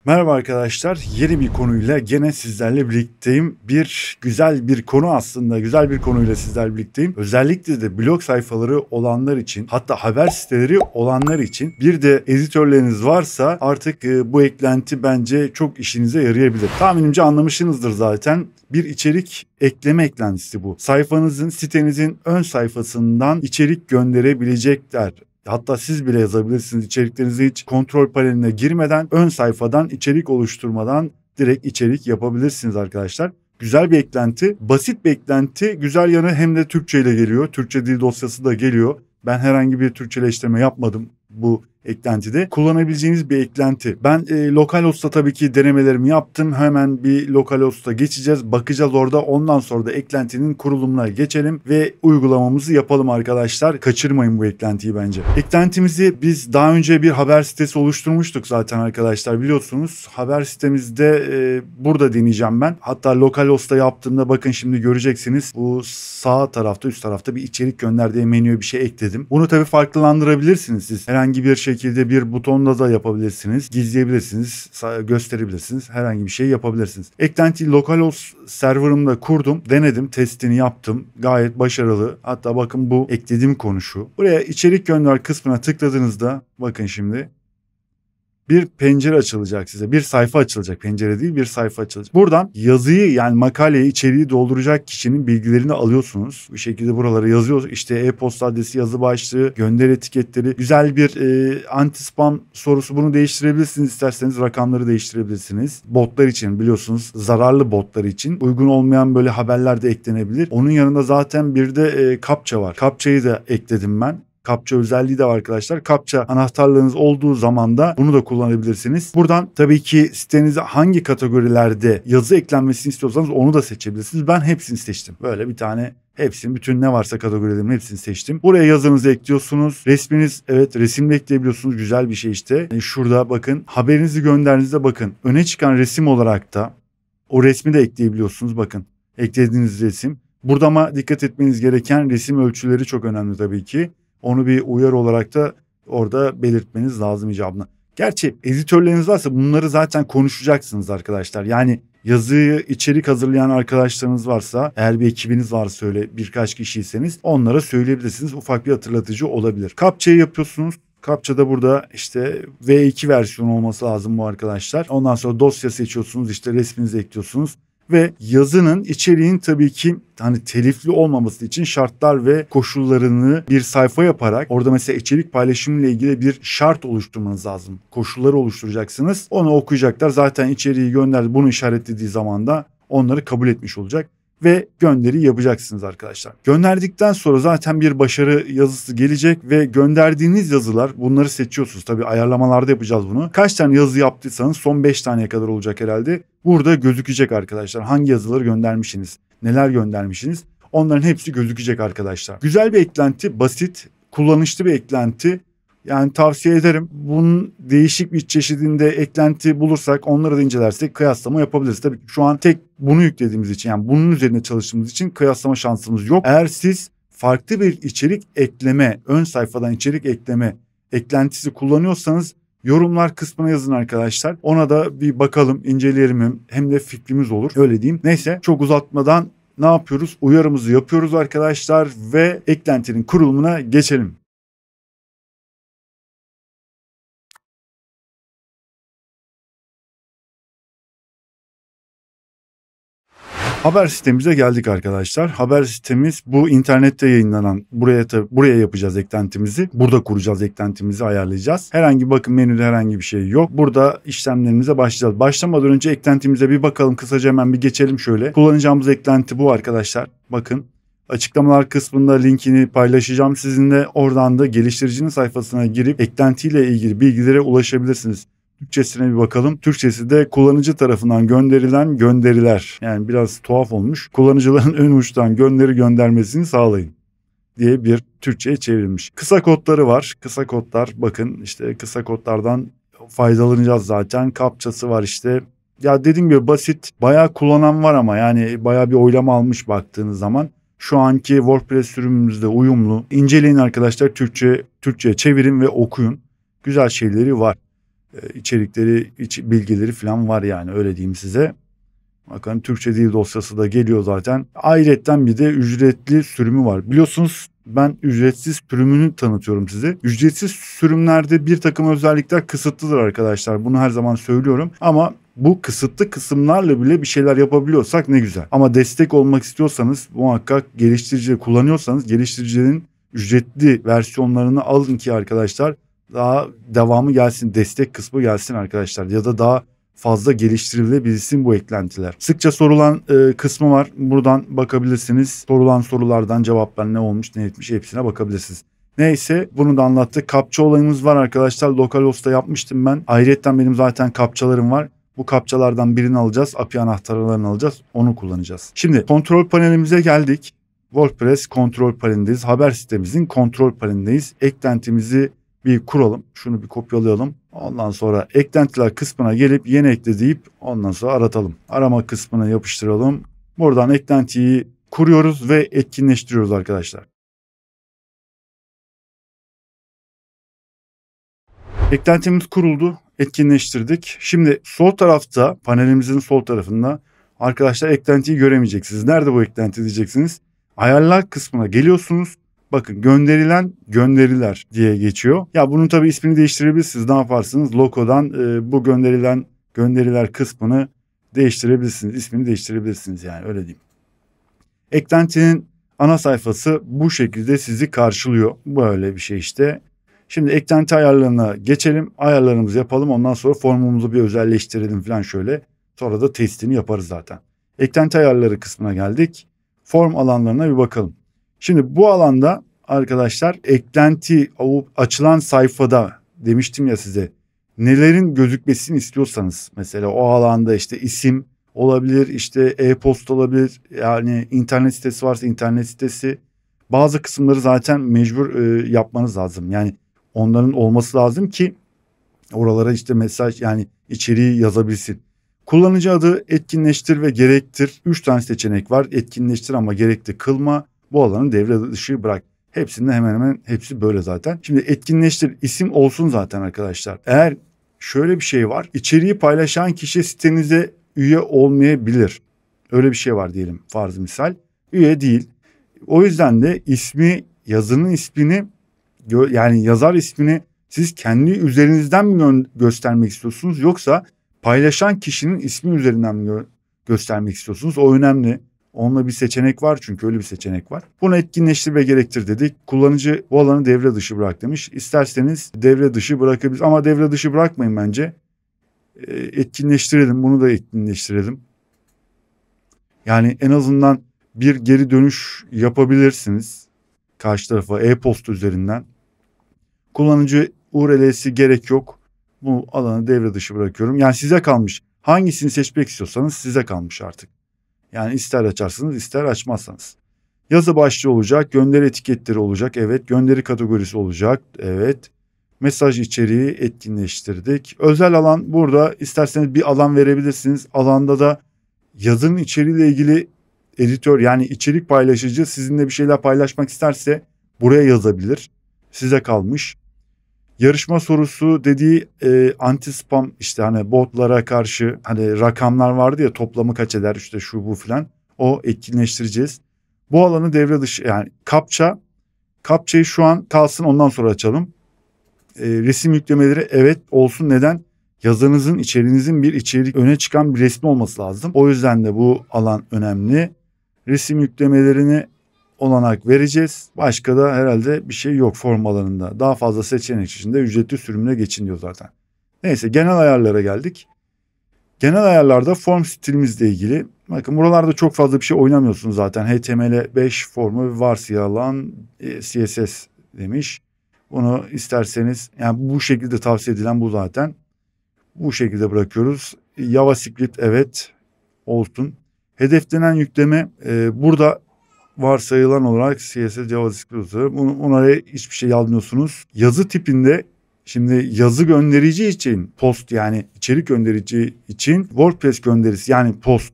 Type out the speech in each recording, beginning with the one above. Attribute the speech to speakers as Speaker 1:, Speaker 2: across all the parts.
Speaker 1: Merhaba arkadaşlar, yeni bir konuyla gene sizlerle birlikteyim. Güzel bir konu aslında, güzel bir konuyla sizlerle birlikteyim. Özellikle de blog sayfaları olanlar için, hatta haber siteleri olanlar için bir de editörleriniz varsa artık bu eklenti bence çok işinize yarayabilir. Tahminimce anlamışsınızdır zaten. Bir içerik ekleme eklentisi bu. Sayfanızın, sitenizin ön sayfasından içerik gönderebilecekler. Hatta siz bile yazabilirsiniz içeriklerinizi hiç kontrol paneline girmeden ön sayfadan içerik oluşturmadan direkt içerik yapabilirsiniz arkadaşlar. Güzel bir eklenti, basit bir eklenti. Güzel yanı hem de Türkçe ile geliyor. Türkçe dil dosyası da geliyor. Ben herhangi bir Türkçeleştirme yapmadım bu eklentide. Kullanabileceğiniz bir eklenti. Ben Localhost'ta tabii ki denemelerimi yaptım. Hemen bir Localhost'a geçeceğiz. Bakacağız orada. Ondan sonra da eklentinin kurulumuna geçelim ve uygulamamızı yapalım arkadaşlar. Kaçırmayın bu eklentiyi bence. Eklentimizi biz daha önce bir haber sitesi oluşturmuştuk zaten arkadaşlar, biliyorsunuz. Haber sitemizde burada deneyeceğim ben. Hatta Localhost'ta yaptığımda bakın şimdi göreceksiniz. Bu sağ tarafta, üst tarafta bir içerik gönder diye menüye bir şey ekledim. Bunu tabii farklılandırabilirsiniz siz. Herhangi bir şekilde bir butonla da yapabilirsiniz. Gizleyebilirsiniz, gösterebilirsiniz. Herhangi bir şey yapabilirsiniz. Eklentiyi Localhost serverımda kurdum. Denedim, testini yaptım. Gayet başarılı. Hatta bakın bu eklediğim konu şu. Buraya içerik gönder kısmına tıkladığınızda bakın şimdi bir pencere açılacak size. Bir sayfa açılacak. Pencere değil, bir sayfa açılacak. Buradan yazıyı, yani makaleyi, içeriği dolduracak kişinin bilgilerini alıyorsunuz. Bu şekilde buralara yazıyoruz. İşte e-posta adresi, yazı başlığı, gönder etiketleri. Güzel bir anti-spam sorusu, bunu değiştirebilirsiniz. İsterseniz rakamları değiştirebilirsiniz. Botlar için, biliyorsunuz, zararlı botlar için uygun olmayan böyle haberler de eklenebilir. Onun yanında zaten bir de CAPTCHA var. CAPTCHA'yı da ekledim ben. CAPTCHA özelliği de var arkadaşlar. CAPTCHA anahtarlığınız olduğu zaman da bunu da kullanabilirsiniz. Buradan tabii ki sitenize hangi kategorilerde yazı eklenmesini istiyorsanız onu da seçebilirsiniz. Ben hepsini seçtim. Böyle bir tane hepsini, bütün ne varsa kategorilerin hepsini seçtim. Buraya yazınızı ekliyorsunuz. Resminiz, evet, resimle ekleyebiliyorsunuz. Güzel bir şey işte. Şurada bakın, haberinizi gönderdiğinizde bakın, öne çıkan resim olarak da o resmi de ekleyebiliyorsunuz. Bakın, eklediğiniz resim. Burada ama dikkat etmeniz gereken resim ölçüleri çok önemli tabii ki. Onu bir uyarı olarak da orada belirtmeniz lazım icabına. Gerçi editörleriniz varsa bunları zaten konuşacaksınız arkadaşlar. Yani yazıyı, içerik hazırlayan arkadaşlarınız varsa, eğer bir ekibiniz varsa, öyle birkaç kişiyseniz onlara söyleyebilirsiniz. Ufak bir hatırlatıcı olabilir. CAPTCHA'yı yapıyorsunuz. CAPTCHA'da burada işte V2 versiyonu olması lazım bu arkadaşlar. Ondan sonra dosya seçiyorsunuz, işte resminizi ekliyorsunuz. Ve yazının, içeriğin tabii ki hani telifli olmaması için şartlar ve koşullarını bir sayfa yaparak orada mesela içerik paylaşımı ile ilgili bir şart oluşturmanız lazım. Koşulları oluşturacaksınız. Onu okuyacaklar. Zaten içeriği gönderdi. Bunu işaretlediği zaman da onları kabul etmiş olacak. Ve gönderi yapacaksınız arkadaşlar. Gönderdikten sonra zaten bir başarı yazısı gelecek ve gönderdiğiniz yazılar, bunları seçiyorsunuz. Tabii ayarlamalarda yapacağız bunu. Kaç tane yazı yaptıysanız son 5 taneye kadar olacak herhalde. Burada gözükecek arkadaşlar. Hangi yazıları göndermişsiniz, neler göndermişsiniz, onların hepsi gözükecek arkadaşlar. Güzel bir eklenti, basit, kullanışlı bir eklenti. Yani tavsiye ederim. Bunun değişik bir çeşidinde eklenti bulursak, onları da incelersek kıyaslama yapabiliriz. Tabii şu an tek bunu yüklediğimiz için, yani bunun üzerine çalıştığımız için kıyaslama şansımız yok. Eğer siz farklı bir içerik ekleme, ön sayfadan içerik ekleme eklentisi kullanıyorsanız yorumlar kısmına yazın arkadaşlar. Ona da bir bakalım, inceleyelim, hem de fikrimiz olur. Öyle diyeyim. Neyse, çok uzatmadan ne yapıyoruz? Uyarımızı yapıyoruz arkadaşlar ve eklentinin kurulumuna geçelim. Haber sitemize geldik arkadaşlar. Haber sitemiz bu internette yayınlanan, buraya yapacağız eklentimizi. Burada kuracağız eklentimizi, ayarlayacağız. Herhangi, bakın, menüde herhangi bir şey yok. Burada işlemlerimize başlayacağız. Başlamadan önce eklentimize bir bakalım. Kısaca hemen bir geçelim şöyle. Kullanacağımız eklenti bu arkadaşlar. Bakın, açıklamalar kısmında linkini paylaşacağım sizinle. Oradan da geliştiricinin sayfasına girip eklentiyle ilgili bilgilere ulaşabilirsiniz. Türkçesine bir bakalım. Türkçesi de kullanıcı tarafından gönderilen gönderiler. Yani biraz tuhaf olmuş. Kullanıcıların ön uçtan gönderi göndermesini sağlayın diye bir Türkçe'ye çevrilmiş. Kısa kodları var. Kısa kodlar, bakın işte kısa kodlardan faydalanacağız zaten. CAPTCHA'sı var işte. Ya dediğim gibi basit. Bayağı kullanan var ama yani bayağı bir oylama almış baktığınız zaman. Şu anki WordPress sürümümüzde uyumlu. İnceleyin arkadaşlar, Türkçe'ye çevirin ve okuyun. Güzel şeyleri var. içerikleri, bilgileri falan var yani, öyle diyeyim size. Bakın Türkçe dil dosyası da geliyor zaten. Ayrıca bir de ücretli sürümü var. Biliyorsunuz ben ücretsiz sürümünü tanıtıyorum size. Ücretsiz sürümlerde bir takım özellikler kısıtlıdır arkadaşlar. Bunu her zaman söylüyorum. Ama bu kısıtlı kısımlarla bile bir şeyler yapabiliyorsak ne güzel. Ama destek olmak istiyorsanız muhakkak geliştirici kullanıyorsanız geliştiricinin ücretli versiyonlarını alın ki arkadaşlar daha devamı gelsin, destek kısmı gelsin arkadaşlar, ya da daha fazla geliştirilebilsin bu eklentiler. Sıkça sorulan kısmı var. Buradan bakabilirsiniz. Sorulan sorulardan cevaplar ne olmuş ne etmiş hepsine bakabilirsiniz. Neyse, bunu da anlattık. Kapça olayımız var arkadaşlar. Localhost'ta yapmıştım ben. Ayrıca benim zaten kapçalarım var. Bu kapçalardan birini alacağız. API anahtarlarını alacağız. Onu kullanacağız. Şimdi kontrol panelimize geldik. WordPress kontrol panelindeyiz. Haber sitemizin kontrol panelindeyiz. Eklentimizi bir kuralım. Şunu bir kopyalayalım. Ondan sonra eklentiler kısmına gelip yeni ekle deyip ondan sonra aratalım. Arama kısmına yapıştıralım. Buradan eklentiyi kuruyoruz ve etkinleştiriyoruz arkadaşlar. Eklentimiz kuruldu. Etkinleştirdik. Şimdi sol tarafta, panelimizin sol tarafında arkadaşlar eklentiyi göremeyeceksiniz. Nerede bu eklenti diyeceksiniz. Ayarlar kısmına geliyorsunuz. Bakın gönderilen gönderiler diye geçiyor. Ya bunun tabii ismini değiştirebilirsiniz. Ne yaparsınız? Logo'dan bu gönderilen gönderiler kısmını değiştirebilirsiniz. İsmini değiştirebilirsiniz yani, öyle diyeyim. Eklentinin ana sayfası bu şekilde sizi karşılıyor. Böyle bir şey işte. Şimdi eklenti ayarlarına geçelim. Ayarlarımızı yapalım. Ondan sonra formumuzu bir özelleştirelim falan şöyle. Sonra da testini yaparız zaten. Eklenti ayarları kısmına geldik. Form alanlarına bir bakalım. Şimdi bu alanda arkadaşlar eklenti açılan sayfada demiştim ya size, nelerin gözükmesini istiyorsanız, mesela o alanda işte isim olabilir, işte e-posta olabilir, yani internet sitesi varsa internet sitesi, bazı kısımları zaten mecbur yapmanız lazım. Yani onların olması lazım ki oralara işte mesaj, yani içeriği yazabilsin. Kullanıcı adı etkinleştir ve gerektir. 3 tane seçenek var. Etkinleştir ama gerekli kılma. Bu alanı devre dışı bırak. Hepsinde hemen hemen hepsi böyle zaten. Şimdi etkinleştir, isim olsun zaten arkadaşlar. Eğer şöyle bir şey var. İçeriği paylaşan kişi sitenize üye olmayabilir. Öyle bir şey var diyelim, farz misal. Üye değil. O yüzden de ismi, yazının ismini, yani yazar ismini siz kendi üzerinizden mi göstermek istiyorsunuz, yoksa paylaşan kişinin ismi üzerinden mi göstermek istiyorsunuz? O önemli. Onunla bir seçenek var, çünkü öyle bir seçenek var. Bunu etkinleştir ve gerektir dedik. Kullanıcı bu alanı devre dışı bırak demiş. İsterseniz devre dışı bırakabiliriz ama devre dışı bırakmayın bence. Etkinleştirelim, bunu da etkinleştirelim. Yani en azından bir geri dönüş yapabilirsiniz karşı tarafa e-posta üzerinden. Kullanıcı URL'si gerek yok. Bu alanı devre dışı bırakıyorum. Yani size kalmış. Hangisini seçmek istiyorsanız size kalmış artık. Yani ister açarsınız ister açmazsanız. Yazı başlığı olacak. Gönderi etiketleri olacak. Evet. Gönderi kategorisi olacak. Evet. Mesaj içeriği etkinleştirdik. Özel alan burada, isterseniz bir alan verebilirsiniz. Alanda da yazının içeriğiyle ilgili editör, yani içerik paylaşıcı sizinle bir şeyler paylaşmak isterse buraya yazabilir. Size kalmış. Yarışma sorusu dediği anti spam, işte hani botlara karşı hani rakamlar vardı ya, toplamı kaç eder işte şu bu filan, o etkinleştireceğiz. Bu alanı devre dışı, yani kapçayı şu an kalsın, ondan sonra açalım. Resim yüklemeleri evet olsun, neden? Yazınızın, içeriğinizin bir içerik öne çıkan bir resmi olması lazım. O yüzden de bu alan önemli. Resim yüklemelerini olanak vereceğiz. Başka da herhalde bir şey yok form alanında. Daha fazla seçenek içinde ücretli sürümüne geçin diyor zaten. Neyse, genel ayarlara geldik. Genel ayarlarda form stilimizle ilgili. Bakın buralarda çok fazla bir şey oynamıyorsunuz zaten. HTML5 formu varsayılan CSS demiş. Bunu isterseniz, yani bu şekilde tavsiye edilen bu zaten. Bu şekilde bırakıyoruz. JavaScript evet olsun. Hedeflenen yükleme burada varsayılan olarak CSS, JavaScript, onlara hiçbir şey yazmıyorsunuz. Yazı tipinde, şimdi yazı gönderici için post, yani içerik gönderici için WordPress gönderisi, yani post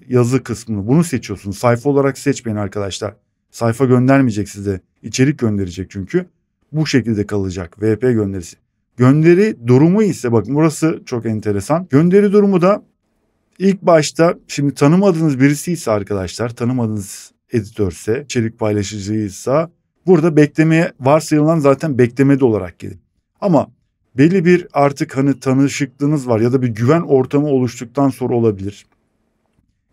Speaker 1: yazı kısmını, bunu seçiyorsunuz. Sayfa olarak seçmeyin arkadaşlar. Sayfa göndermeyecek size. İçerik gönderecek çünkü. Bu şekilde kalacak. WP gönderisi. Gönderi durumu ise bakın burası çok enteresan. Gönderi durumu da ilk başta şimdi tanımadığınız birisi ise arkadaşlar, tanımadığınız editörse, içerik paylaşıcıysa burada beklemeye varsayılan zaten beklemede olarak gelir. Ama belli bir artık hani tanışıklığınız var ya da bir güven ortamı oluştuktan sonra olabilir.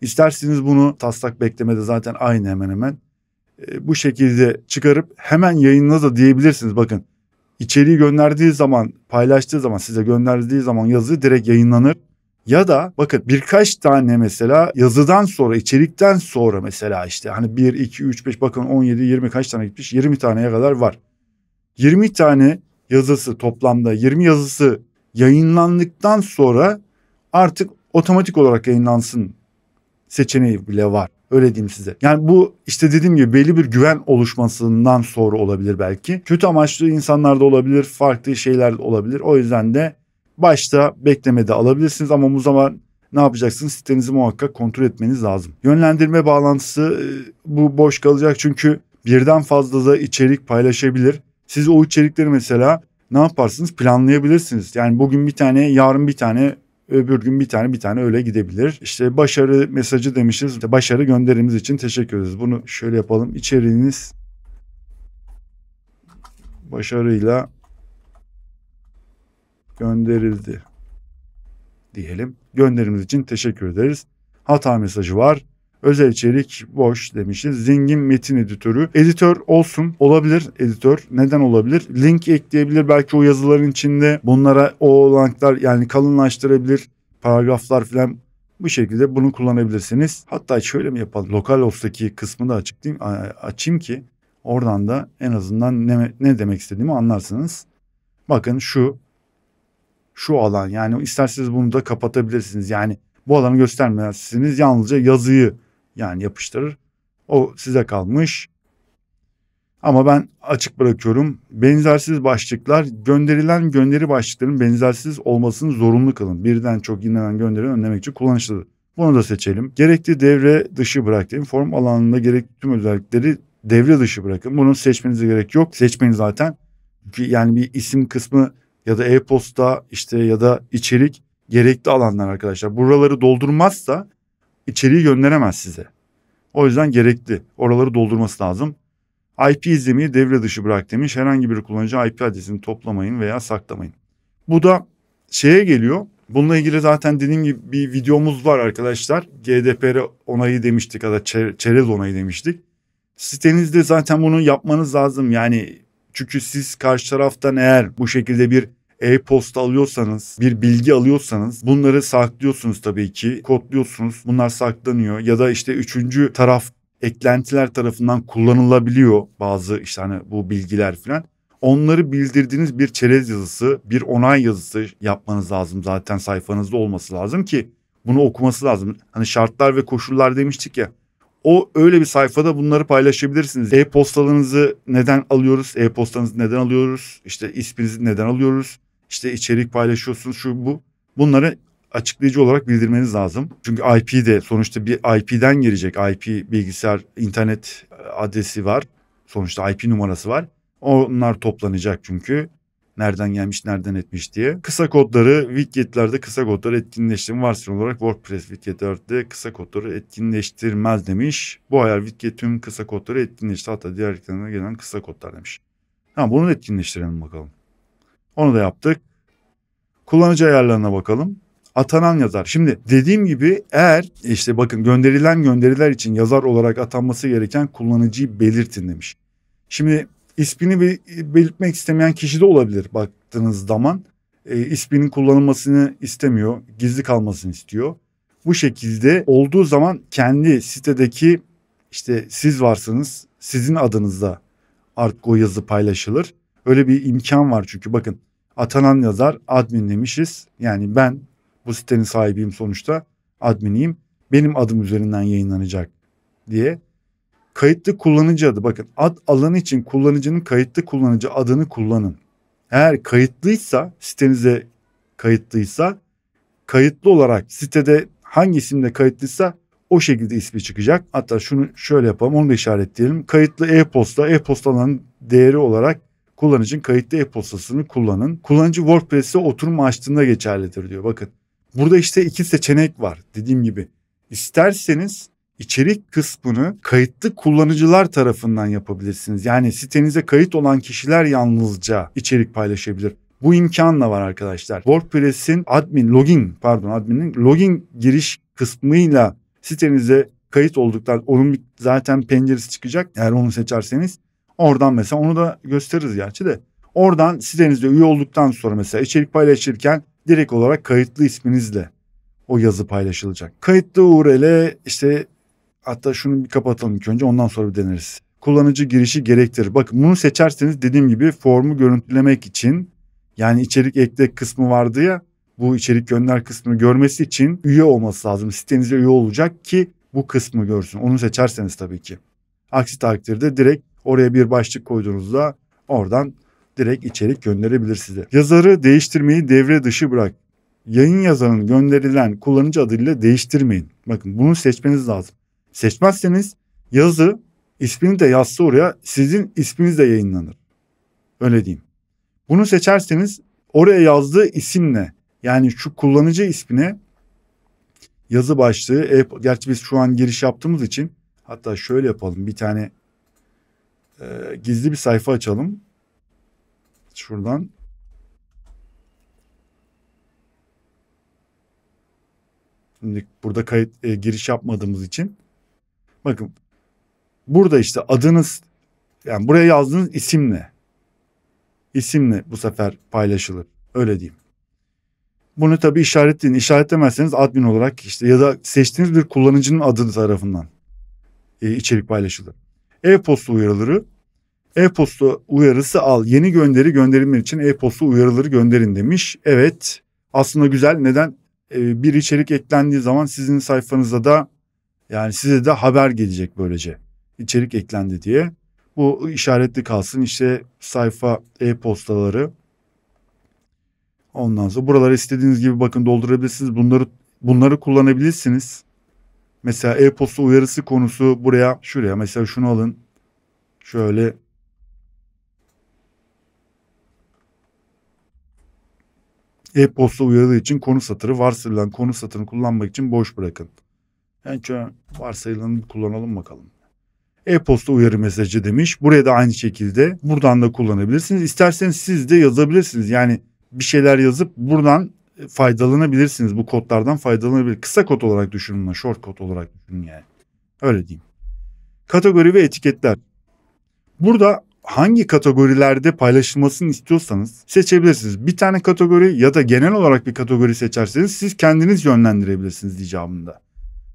Speaker 1: İsterseniz bunu taslak beklemede zaten aynı hemen hemen bu şekilde çıkarıp hemen yayınla da diyebilirsiniz. Bakın içeriği gönderdiği zaman, paylaştığı zaman, size gönderdiği zaman yazı direkt yayınlanır. Ya da bakın birkaç tane mesela yazıdan sonra, içerikten sonra mesela işte hani 1, 2, 3, 5 bakın 17, 20 kaç tane gitmiş? 20 taneye kadar var. 20 tane yazısı toplamda 20 yazısı yayınlandıktan sonra artık otomatik olarak yayınlansın seçeneği bile var. Öyle diyeyim size. Yani bu işte dediğim gibi belli bir güven oluşmasından sonra olabilir belki. Kötü amaçlı insanlar da olabilir, farklı şeyler de olabilir. O yüzden de başta beklemede alabilirsiniz ama bu zaman ne yapacaksınız? Sitenizi muhakkak kontrol etmeniz lazım. Yönlendirme bağlantısı bu boş kalacak çünkü birden fazla da içerik paylaşabilir. Siz o içerikleri mesela ne yaparsınız? Planlayabilirsiniz. Yani bugün bir tane, yarın bir tane, öbür gün bir tane öyle gidebilir. İşte başarı mesajı demişiz. İşte başarı gönderimiz için teşekkür ederiz. Bunu şöyle yapalım. İçeriğiniz başarıyla gönderildi diyelim. Gönderimiz için teşekkür ederiz. Hata mesajı var. Özel içerik boş demişiz. Zengin metin editörü. Editör olsun. Olabilir editör. Neden olabilir? Link ekleyebilir. Belki o yazıların içinde bunlara o linkler yani kalınlaştırabilir. Paragraflar falan bu şekilde bunu kullanabilirsiniz. Hatta şöyle mi yapalım? Localhost'taki kısmı da açayım ki oradan da en azından ne demek istediğimi anlarsınız. Bakın şu alan yani isterseniz bunu da kapatabilirsiniz. Yani bu alanı göstermezsiniz. Yalnızca yazıyı yani yapıştırır. O size kalmış. Ama ben açık bırakıyorum. Benzersiz başlıklar gönderilen gönderi başlıklarının benzersiz olmasını zorunlu kılın. Birden çok yinelenen gönderi önlemek için kullanışlıdır. Bunu da seçelim. Gerekli devre dışı bırakın. Form alanında gerekli tüm özellikleri devre dışı bırakın. Bunu seçmenize gerek yok. Seçmeyin zaten. Çünkü yani bir isim kısmı ya da e-posta işte ya da içerik gerekli alanlar arkadaşlar. Buraları doldurmazsa içeriği gönderemez size. O yüzden gerekli. Oraları doldurması lazım. IP izlemeyi devre dışı bırak demiş. Herhangi bir kullanıcı IP adresini toplamayın veya saklamayın. Bu da şeye geliyor. Bununla ilgili zaten dediğim gibi bir videomuz var arkadaşlar. GDPR onayı demiştik ya da çerez onayı demiştik. Sitenizde zaten bunu yapmanız lazım. Yani çünkü siz karşı taraftan eğer bu şekilde bir e-posta alıyorsanız, bir bilgi alıyorsanız bunları saklıyorsunuz tabii ki. Kodluyorsunuz. Bunlar saklanıyor ya da işte üçüncü taraf eklentiler tarafından kullanılabiliyor bazı işte hani bu bilgiler falan. Onları bildirdiğiniz bir çerez yazısı, bir onay yazısı yapmanız lazım zaten sayfanızda olması lazım ki bunu okuması lazım. Hani şartlar ve koşullar demiştik ya. O öyle bir sayfada bunları paylaşabilirsiniz. E-postalarınızı neden alıyoruz? E-postanızı neden alıyoruz? İşte isminizi neden alıyoruz? İşte içerik paylaşıyorsunuz şu bu. Bunları açıklayıcı olarak bildirmeniz lazım. Çünkü IP de sonuçta bir IP'den gelecek. IP bilgisayar internet adresi var. Sonuçta IP numarası var. Onlar toplanacak çünkü. Nereden gelmiş, nereden etmiş diye. Kısa kodları, widgetlerde kısa kodları etkinleştirme varsayılı olarak WordPress widgetlerde kısa kodları etkinleştirmez demiş. Bu ayar widget tüm kısa kodları etkinleştir. Hatta diğer ekranına gelen kısa kodlar demiş. Tamam bunu da etkinleştirelim bakalım. Onu da yaptık. Kullanıcı ayarlarına bakalım. Atanan yazar. Şimdi dediğim gibi eğer işte bakın gönderilen gönderiler için yazar olarak atanması gereken kullanıcıyı belirtin demiş. Şimdi ismini belirtmek istemeyen kişi de olabilir baktığınız zaman. İsminin kullanılmasını istemiyor, gizli kalmasını istiyor. Bu şekilde olduğu zaman kendi sitedeki işte siz varsınız, sizin adınızda artık o yazı paylaşılır. Öyle bir imkan var çünkü bakın atanan yazar admin demişiz. Yani ben bu sitenin sahibiyim sonuçta adminiyim. Benim adım üzerinden yayınlanacak diye. Kayıtlı kullanıcı adı bakın ad alanı için kullanıcının kayıtlı kullanıcı adını kullanın. Eğer kayıtlıysa sitenize kayıtlıysa kayıtlı olarak sitede hangi isimle kayıtlıysa o şekilde ismi çıkacak. Hatta şunu şöyle yapalım onu da işaretleyelim. Kayıtlı e-posta e-postaların değeri olarak kullanıcının kayıtlı e-postasını kullanın. Kullanıcı WordPress'te oturum açtığında geçerlidir diyor. Bakın burada işte iki seçenek var. Dediğim gibi isterseniz içerik kısmını kayıtlı kullanıcılar tarafından yapabilirsiniz. Yani sitenize kayıt olan kişiler yalnızca içerik paylaşabilir. Bu imkan da var arkadaşlar. WordPress'in adminin login giriş kısmıyla sitenize kayıt olduktan onun zaten penceresi çıkacak. Eğer onu seçerseniz oradan mesela onu da gösteririz gerçi de. Oradan sitenizde üye olduktan sonra mesela içerik paylaşırken direkt olarak kayıtlı isminizle o yazı paylaşılacak. Kayıtlı URL işte hatta şunu bir kapatalım ilk önce ondan sonra bir deneriz. Kullanıcı girişi gerektirir. Bakın bunu seçerseniz dediğim gibi formu görüntülemek için yani içerik ekle kısmı vardı ya bu içerik gönder kısmını görmesi için üye olması lazım. Sitenize üye olacak ki bu kısmı görsün. Onu seçerseniz tabii ki. Aksi takdirde direkt oraya bir başlık koyduğunuzda oradan direkt içerik gönderebilir size. Yazarı değiştirmeyi devre dışı bırak. Yayın yazarının gönderilen kullanıcı adıyla değiştirmeyin. Bakın bunu seçmeniz lazım. Seçmezseniz yazı ismini de yazsa oraya sizin isminiz de yayınlanır. Öyle diyeyim. Bunu seçerseniz oraya yazdığı isimle yani şu kullanıcı ismine yazı başlığı gerçi biz şu an giriş yaptığımız için hatta şöyle yapalım bir tane gizli bir sayfa açalım. Şuradan. Şimdi burada kayıt giriş yapmadığımız için bakın burada işte adınız yani buraya yazdığınız isimle bu sefer paylaşılır. Öyle diyeyim. Bunu tabii işaretleyin. İşaretlemezseniz admin olarak işte ya da seçtiğiniz bir kullanıcının adı tarafından içerik paylaşılır. E-posta uyarıları. E-posta uyarısı al. Yeni gönderilmen için e-posta uyarıları gönderin demiş. Evet aslında güzel. Neden? Bir içerik eklendiği zaman sizin sayfanıza da yani size de haber gelecek böylece. İçerik eklendi diye. Bu işaretli kalsın işte sayfa e-postaları. Ondan sonra buraları istediğiniz gibi bakın doldurabilirsiniz. Bunları kullanabilirsiniz. Mesela e-posta uyarısı konusu şuraya mesela şunu alın. Şöyle e-posta uyarı için konu satırı varsayılan konu satırını kullanmak için boş bırakın. Yani varsayılanı kullanalım bakalım. E-posta uyarı mesajı demiş. Buraya da aynı şekilde buradan da kullanabilirsiniz. İsterseniz siz de yazabilirsiniz. Yani bir şeyler yazıp buradan faydalanabilirsiniz. Bu kodlardan faydalanabilir. Kısa kod olarak düşünün. Short kod olarak düşünün yani. Öyle diyeyim. Kategori ve etiketler. Burada hangi kategorilerde paylaşılmasını istiyorsanız seçebilirsiniz. Bir tane kategori ya da genel olarak bir kategori seçerseniz siz kendiniz yönlendirebilirsiniz icabında.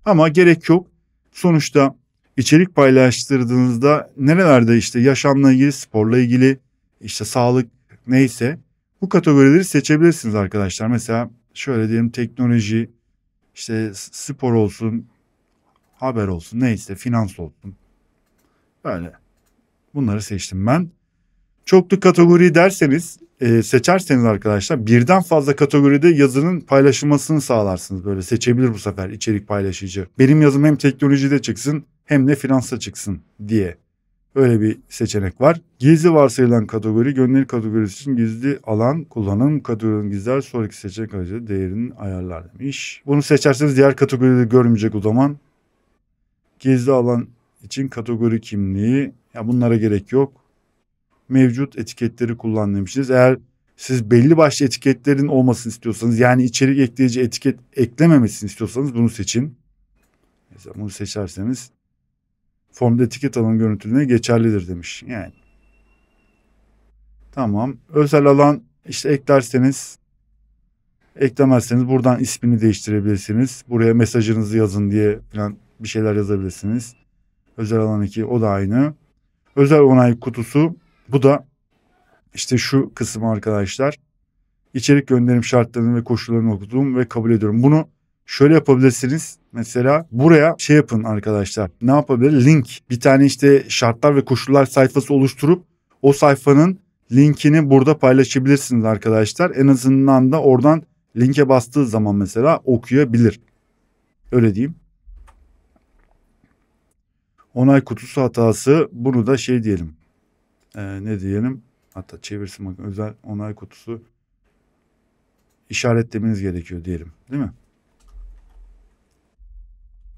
Speaker 1: Ama gerek yok. Sonuçta içerik paylaştırdığınızda nerelerde işte yaşamla ilgili, sporla ilgili, işte sağlık neyse bu kategorileri seçebilirsiniz arkadaşlar. Mesela şöyle diyelim teknoloji, işte spor olsun, haber olsun, neyse finans olsun. Böyle. Bunları seçtim ben. Çoklu kategori derseniz seçerseniz arkadaşlar birden fazla kategoride yazının paylaşılmasını sağlarsınız. Böyle seçebilir bu sefer içerik paylaşıcı. Benim yazım hem teknolojide çıksın hem de finansta çıksın diye. Öyle bir seçenek var. Gizli varsayılan kategori gönderi kategorisi için gizli alan kullanım kategorinin gizler sonraki seçenek aracı değerinin ayarlar demiş. Bunu seçerseniz diğer kategorileri görmeyecek o zaman. Gizli alan için kategori kimliği ya bunlara gerek yok. Mevcut etiketleri kullan demişiz. Eğer siz belli başlı etiketlerin olmasını istiyorsanız yani içerik ekleyici etiket eklememesini istiyorsanız bunu seçin. Mesela bunu seçerseniz formda etiket alan görüntülerine geçerlidir demiş. Yani tamam. Özel alan işte eklemezseniz buradan ismini değiştirebilirsiniz. Buraya mesajınızı yazın diye falan bir şeyler yazabilirsiniz. Özel alan 2 o da aynı. Özel onay kutusu bu da işte şu kısım arkadaşlar. İçerik gönderim şartlarını ve koşullarını okudum ve kabul ediyorum. Bunu şöyle yapabilirsiniz. Mesela buraya şey yapın arkadaşlar. Ne yapabilir? Link. Bir tane işte şartlar ve koşullar sayfası oluşturup o sayfanın linkini burada paylaşabilirsiniz arkadaşlar. En azından da oradan linke bastığı zaman mesela okuyabilir. Öyle diyeyim. Onay kutusu hatası. Bunu da şey diyelim. Ne diyelim? Hatta çevirsin bakın, özel onay kutusu işaretlemeniz gerekiyor diyelim. Değil mi?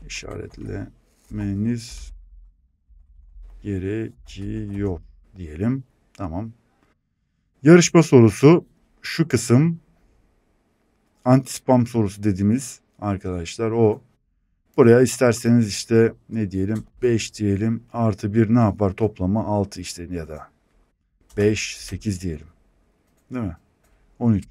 Speaker 1: İşaretlemeniz gerekiyor diyelim. Tamam. Yarışma sorusu şu kısım, anti spam sorusu dediğimiz arkadaşlar o. Buraya isterseniz işte ne diyelim, 5 diyelim, artı 1 ne yapar, toplama 6 işte, ya da 5 8 diyelim. Değil mi? 13.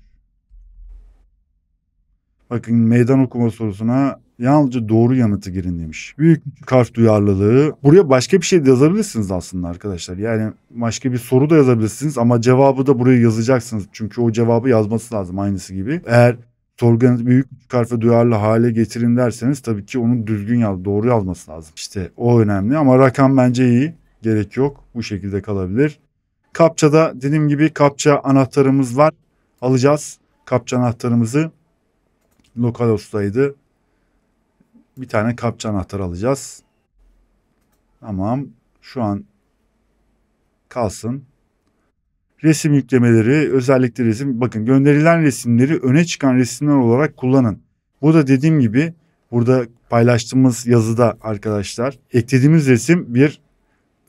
Speaker 1: Bakın meydan okuma sorusuna yalnızca doğru yanıtı girin demiş. Büyük küçük harf duyarlılığı. Buraya başka bir şey de yazabilirsiniz aslında arkadaşlar. Yani başka bir soru da yazabilirsiniz ama cevabı da buraya yazacaksınız. Çünkü o cevabı yazması lazım aynısı gibi. Eğer sorganızı büyük küçük harfe duyarlı hale getirin derseniz tabii ki onun düzgün doğru yazması lazım. İşte o önemli ama rakam bence iyi. Gerek yok. Bu şekilde kalabilir. Kapçada dediğim gibi kapça anahtarımız var. Alacağız kapça anahtarımızı. Lokalhost'taydı. Bir tane kapça anahtar alacağız. Tamam. Şu an kalsın. Resim yüklemeleri, özellikle resim. Bakın gönderilen resimleri öne çıkan resimler olarak kullanın. Bu da dediğim gibi burada paylaştığımız yazıda arkadaşlar eklediğimiz resim bir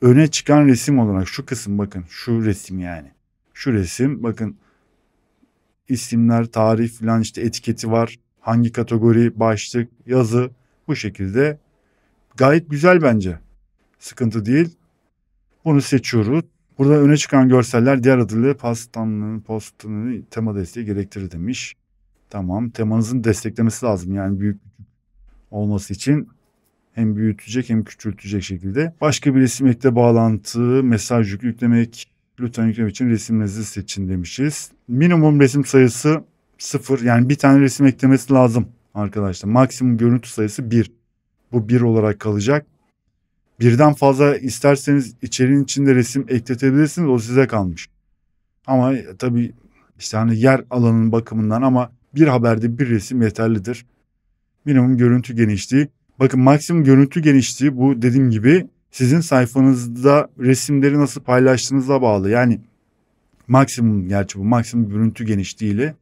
Speaker 1: öne çıkan resim olarak, şu kısım bakın, şu resim yani. Şu resim bakın, isimler, tarih falan, işte etiketi var. Hangi kategori, başlık, yazı, bu şekilde. Gayet güzel bence. Sıkıntı değil. Bunu seçiyoruz. Burada öne çıkan görseller diğer adıyla postunu tema desteği gerektirir demiş. Tamam, temanızın desteklemesi lazım yani büyük olması için. Hem büyütecek hem küçültecek şekilde. Başka bir resim ekle, bağlantı, mesaj yüklemek. Lütfen yüklemek için resimlerinizi seçin demişiz. Minimum resim sayısı 0. Yani bir tane resim eklemesi lazım arkadaşlar. Maksimum görüntü sayısı 1. Bu 1 olarak kalacak. Birden fazla isterseniz içeriğin içinde resim ekletebilirsiniz. O size kalmış. Ama tabii işte hani yer alanının bakımından, ama bir haberde bir resim yeterlidir. Minimum görüntü genişliği. Bakın maksimum görüntü genişliği, bu dediğim gibi sizin sayfanızda resimleri nasıl paylaştığınıza bağlı. Yani maksimum, gerçi bu maksimum görüntü genişliği ile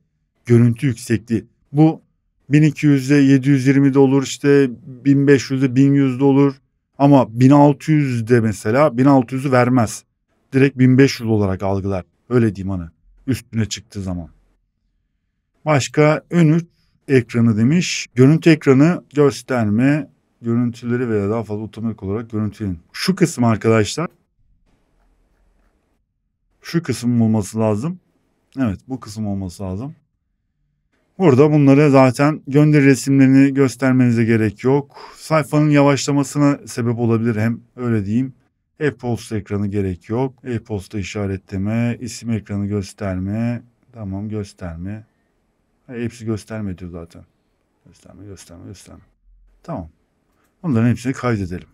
Speaker 1: görüntü yüksekliği. Bu 1200'de 720'de olur, işte 1500'de 1100'de olur. Ama 1600'de mesela 1600'ü vermez. Direkt 1500 olarak algılar. Öyle diyeyim hani. Üstüne çıktığı zaman. Başka ön ekranı demiş. Görüntü ekranı gösterme, görüntüleri veya daha fazla otomatik olarak görüntüleyin. Şu kısım arkadaşlar. Şu kısım olması lazım. Evet, bu kısım olması lazım. Burada bunları zaten gönderi resimlerini göstermenize gerek yok. Sayfanın yavaşlamasına sebep olabilir, hem öyle diyeyim. E-posta ekranı gerek yok. E-posta işaretleme, isim ekranı gösterme. Tamam, gösterme. Hepsi gösterme diyor zaten. Gösterme. Tamam. Bunların hepsini kaydedelim.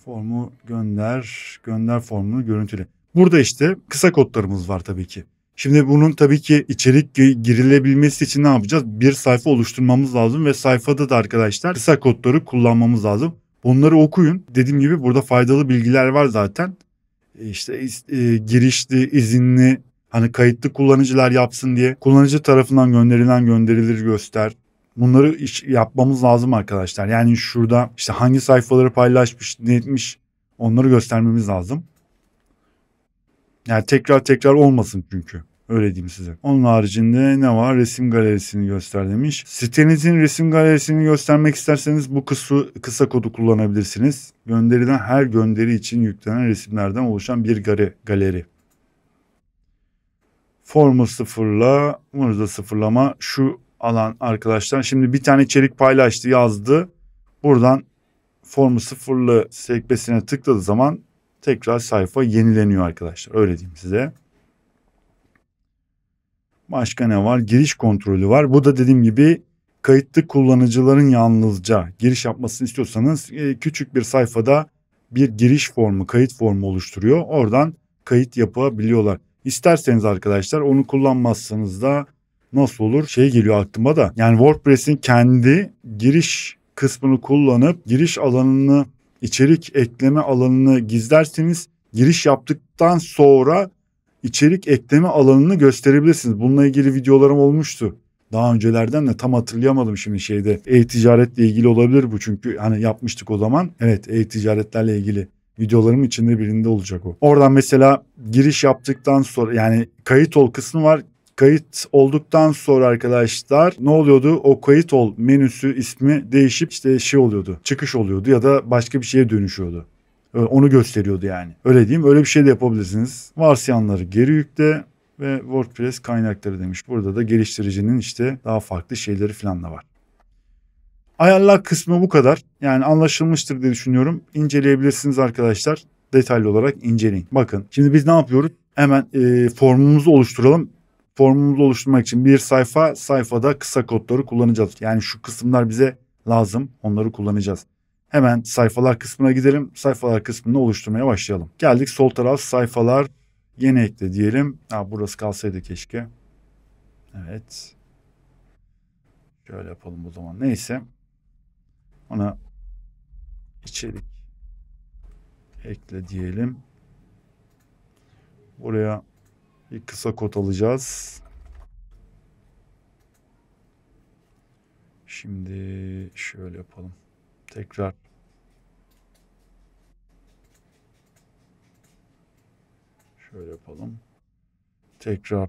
Speaker 1: Formu gönder. Gönder formunu görüntüle. Burada işte kısa kodlarımız var tabii ki. Şimdi bunun tabii ki içerik girilebilmesi için ne yapacağız? Bir sayfa oluşturmamız lazım ve sayfada da arkadaşlar kısa kodları kullanmamız lazım. Bunları okuyun. Dediğim gibi burada faydalı bilgiler var zaten. İşte girişli, izinli, hani kayıtlı kullanıcılar yapsın diye kullanıcı tarafından gönderilen gönderilir göster. Bunları yapmamız lazım arkadaşlar. Yani şurada işte hangi sayfaları paylaşmış, ne etmiş, onları göstermemiz lazım. Yani tekrar olmasın çünkü. Öyle diyeyim size. Onun haricinde ne var? Resim galerisini göster demiş. Sitenizin resim galerisini göstermek isterseniz bu kısa kodu kullanabilirsiniz. Gönderilen her gönderi için yüklenen resimlerden oluşan bir galeri. Formu sıfırla, bunu da sıfırlama. Şu alan arkadaşlar. Şimdi bir tane içerik paylaştı, yazdı. Buradan formu sıfırlı sekmesine tıkladığı zaman tekrar sayfa yenileniyor arkadaşlar. Öyle diyeyim size. Başka ne var? Giriş kontrolü var. Bu da dediğim gibi kayıtlı kullanıcıların yalnızca giriş yapmasını istiyorsanız küçük bir sayfada bir giriş formu, kayıt formu oluşturuyor. Oradan kayıt yapabiliyorlar. İsterseniz arkadaşlar onu kullanmazsanız da nasıl olur? Şey geliyor aklıma da. Yani WordPress'in kendi giriş kısmını kullanıp giriş alanını, içerik ekleme alanını gizlerseniz giriş yaptıktan sonra içerik ekleme alanını gösterebilirsiniz. Bununla ilgili videolarım olmuştu. Daha öncelerden de tam hatırlayamadım şimdi şeyde. E-ticaretle ilgili olabilir bu çünkü hani yapmıştık o zaman. Evet, e-ticaretlerle ilgili videolarım içinde birinde olacak o. Oradan mesela giriş yaptıktan sonra yani kayıt ol kısmı var. Kayıt olduktan sonra arkadaşlar ne oluyordu? O kayıt ol menüsü ismi değişip işte şey oluyordu. Çıkış oluyordu ya da başka bir şeye dönüşüyordu. Onu gösteriyordu yani. Öyle diyeyim. Öyle bir şey de yapabilirsiniz. Varsyanları geri yükle ve WordPress kaynakları demiş. Burada da geliştiricinin işte daha farklı şeyleri falan da var. Ayarlar kısmı bu kadar. Yani anlaşılmıştır diye düşünüyorum. İnceleyebilirsiniz arkadaşlar. Detaylı olarak inceleyin. Bakın şimdi biz ne yapıyoruz? Hemen formumuzu oluşturalım. Formumuzu oluşturmak için bir sayfada kısa kodları kullanacağız. Yani şu kısımlar bize lazım. Onları kullanacağız. Hemen sayfalar kısmına gidelim. Sayfalar kısmını oluşturmaya başlayalım. Geldik sol taraf sayfalar. Yeni ekle diyelim. Burası kalsaydı keşke. Evet. Şöyle yapalım o zaman. Neyse. Ona içerik ekle diyelim. Buraya bir kısa kod alacağız. Şimdi şöyle yapalım. Tekrar şöyle yapalım. Tekrar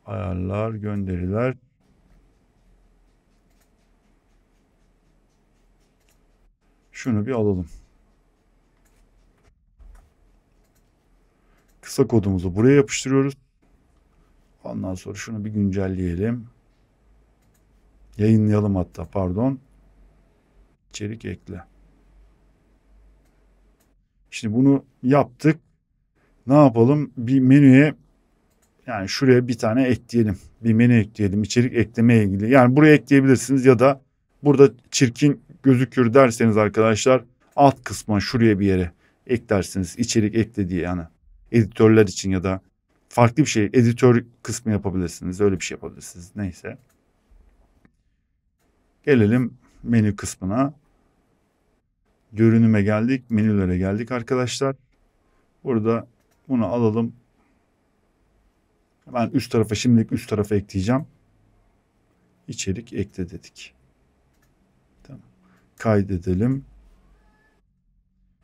Speaker 1: ayarlar, gönderiler. Şunu bir alalım. Kısa kodumuzu buraya yapıştırıyoruz. Ondan sonra şunu bir güncelleyelim. Yayınlayalım hatta pardon. İçerik ekle. Şimdi bunu yaptık. Ne yapalım? Bir menüye yani şuraya bir tane ekleyelim. Bir menü ekleyelim. İçerik eklemeye ilgili. Yani buraya ekleyebilirsiniz ya da burada çirkin gözükür derseniz arkadaşlar alt kısma şuraya bir yere eklersiniz. İçerik ekle diye yani. Editörler için ya da farklı bir şey editör kısmı yapabilirsiniz. Öyle bir şey yapabilirsiniz. Neyse. Gelelim menü kısmına. Görünüme geldik. Menülere geldik arkadaşlar. Burada bunu alalım. Ben şimdilik üst tarafa ekleyeceğim. İçerik ekle dedik. Tamam. Kaydedelim.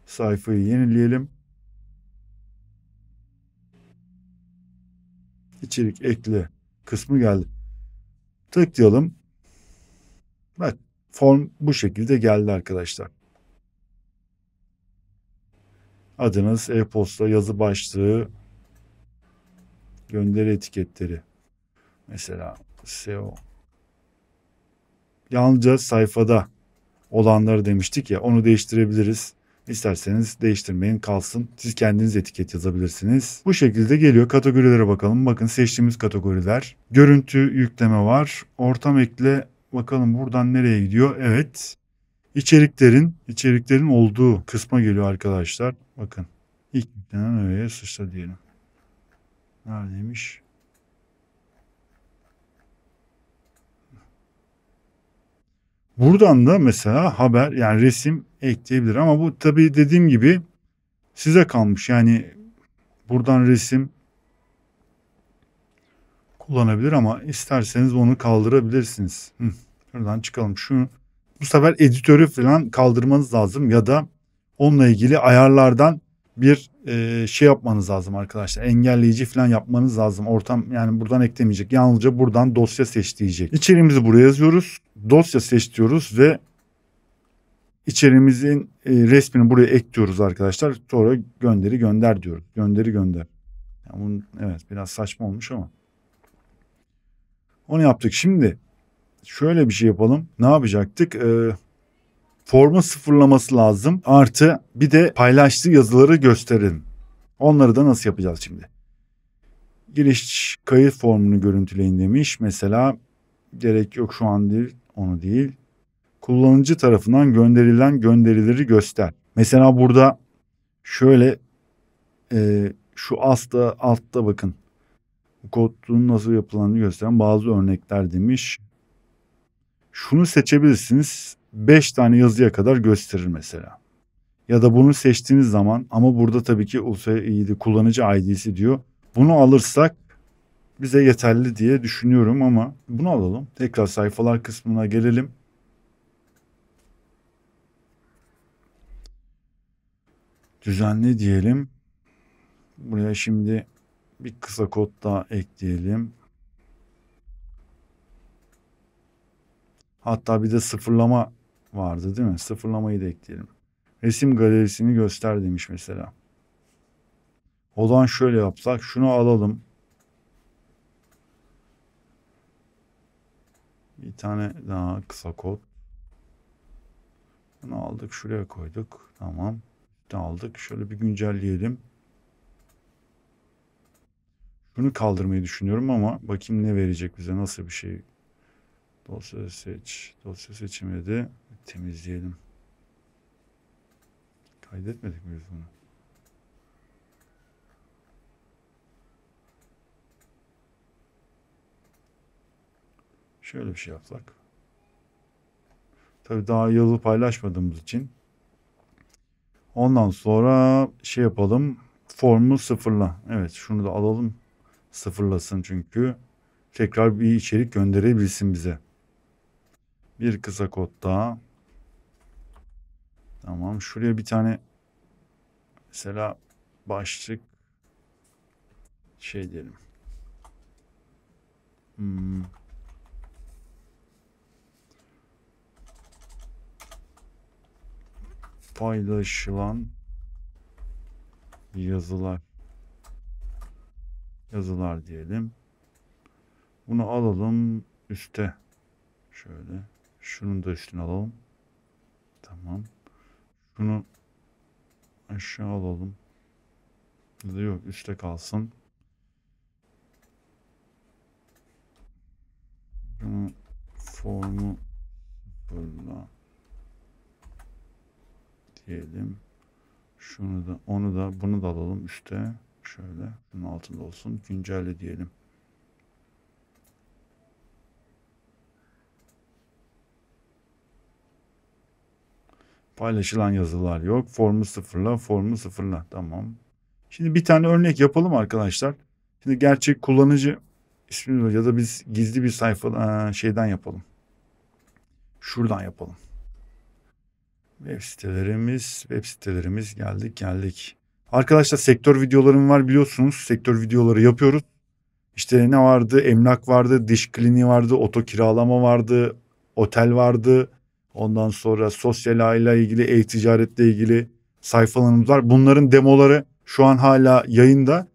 Speaker 1: Sayfayı yenileyelim. İçerik ekle kısmı geldi. Tıklayalım. Bak form bu şekilde geldi arkadaşlar. Adınız, e-posta, yazı başlığı, gönderi etiketleri. Mesela SEO. Yalnızca sayfada olanları demiştik ya onu değiştirebiliriz. İsterseniz değiştirmeyin kalsın. Siz kendiniz etiket yazabilirsiniz. Bu şekilde geliyor. Kategorilere bakalım. Bakın seçtiğimiz kategoriler. Görüntü yükleme var. Ortam ekle. Bakalım buradan nereye gidiyor? Evet. İçeriklerin olduğu kısma geliyor arkadaşlar. Bakın. İlk yüklenen öğeye sıçra diyelim. Neredeymiş? Buradan da mesela haber yani resim ekleyebilir ama bu tabii dediğim gibi size kalmış. Yani buradan resim kullanabilir ama isterseniz onu kaldırabilirsiniz. Şuradan çıkalım. Bu sefer editörü falan kaldırmanız lazım ya da onunla ilgili ayarlardan bir şey yapmanız lazım arkadaşlar. Engelleyici falan yapmanız lazım. Ortam yani buradan eklemeyecek. Yalnızca buradan dosya seç diyecek. İçeriğimizi buraya yazıyoruz. Dosya seç diyoruz ve içeriğimizin resmini buraya ekliyoruz arkadaşlar. Sonra gönderi gönder diyoruz. Gönderi gönder. Yani evet biraz saçma olmuş ama. Onu yaptık. Şimdi şöyle bir şey yapalım. Ne yapacaktık? Formu sıfırlaması lazım. Artı bir de paylaştığı yazıları gösterelim. Onları da nasıl yapacağız şimdi? Giriş kayıt formunu görüntüleyin demiş. Mesela gerek yok şu an değil. Onu değil. Kullanıcı tarafından gönderilen gönderileri göster. Mesela burada şöyle şu altta bakın. Kodun nasıl yapılandığını gösteren bazı örnekler demiş. Şunu seçebilirsiniz. 5 tane yazıya kadar gösterir mesela. Ya da bunu seçtiğiniz zaman, ama burada tabii ki USAID kullanıcı ID'si diyor. Bunu alırsak bize yeterli diye düşünüyorum ama bunu alalım. Tekrar sayfalar kısmına gelelim. Düzenle diyelim. Buraya şimdi bir kısa kod daha ekleyelim. Hatta bir de sıfırlama vardı değil mi? Sıfırlamayı da ekleyelim. Resim galerisini göster demiş mesela. O zaman şöyle yapsak, şunu alalım. Bir tane daha kısa kod. Bunu aldık, şuraya koyduk. Tamam. Aldık. Şöyle bir güncelleyelim. Şunu kaldırmayı düşünüyorum ama bakayım ne verecek bize, nasıl bir şey. Dosya seç. Dosya seçmedi. Temizleyelim. Kaydetmedik mi biz bunu? Şöyle bir şey yapsak. Tabii daha yazı paylaşmadığımız için. Ondan sonra şey yapalım. Formu sıfırla. Evet, şunu da alalım. Sıfırlasın çünkü. Tekrar bir içerik gönderebilsin bize. Bir kısa kod daha. Tamam. Şuraya bir tane mesela başlık şey diyelim. Paylaşılan yazılar. Yazılar diyelim. Bunu alalım üste. Şöyle. Şunun da üstüne alalım. Tamam. Şunu aşağı alalım. Yok, üstte kalsın. Şunu formu sıfırla diyelim. Şunu da, onu da, bunu da alalım üste. Şöyle. Bunun altında olsun. Güncelle diyelim. Paylaşılan yazılar yok. Formu sıfırla, formu sıfırla. Tamam. Şimdi bir tane örnek yapalım arkadaşlar. Şimdi gerçek kullanıcı ismini ya da biz gizli bir sayfa şeyden yapalım. Şuradan yapalım. Web sitelerimiz geldik. Arkadaşlar sektör videolarım var biliyorsunuz. Sektör videoları yapıyoruz. İşte ne vardı? Emlak vardı, diş kliniği vardı, oto kiralama vardı, otel vardı. Ondan sonra sosyal aile ilgili, e-ticaretle ilgili sayfalarımız var. Bunların demoları şu an hala yayında.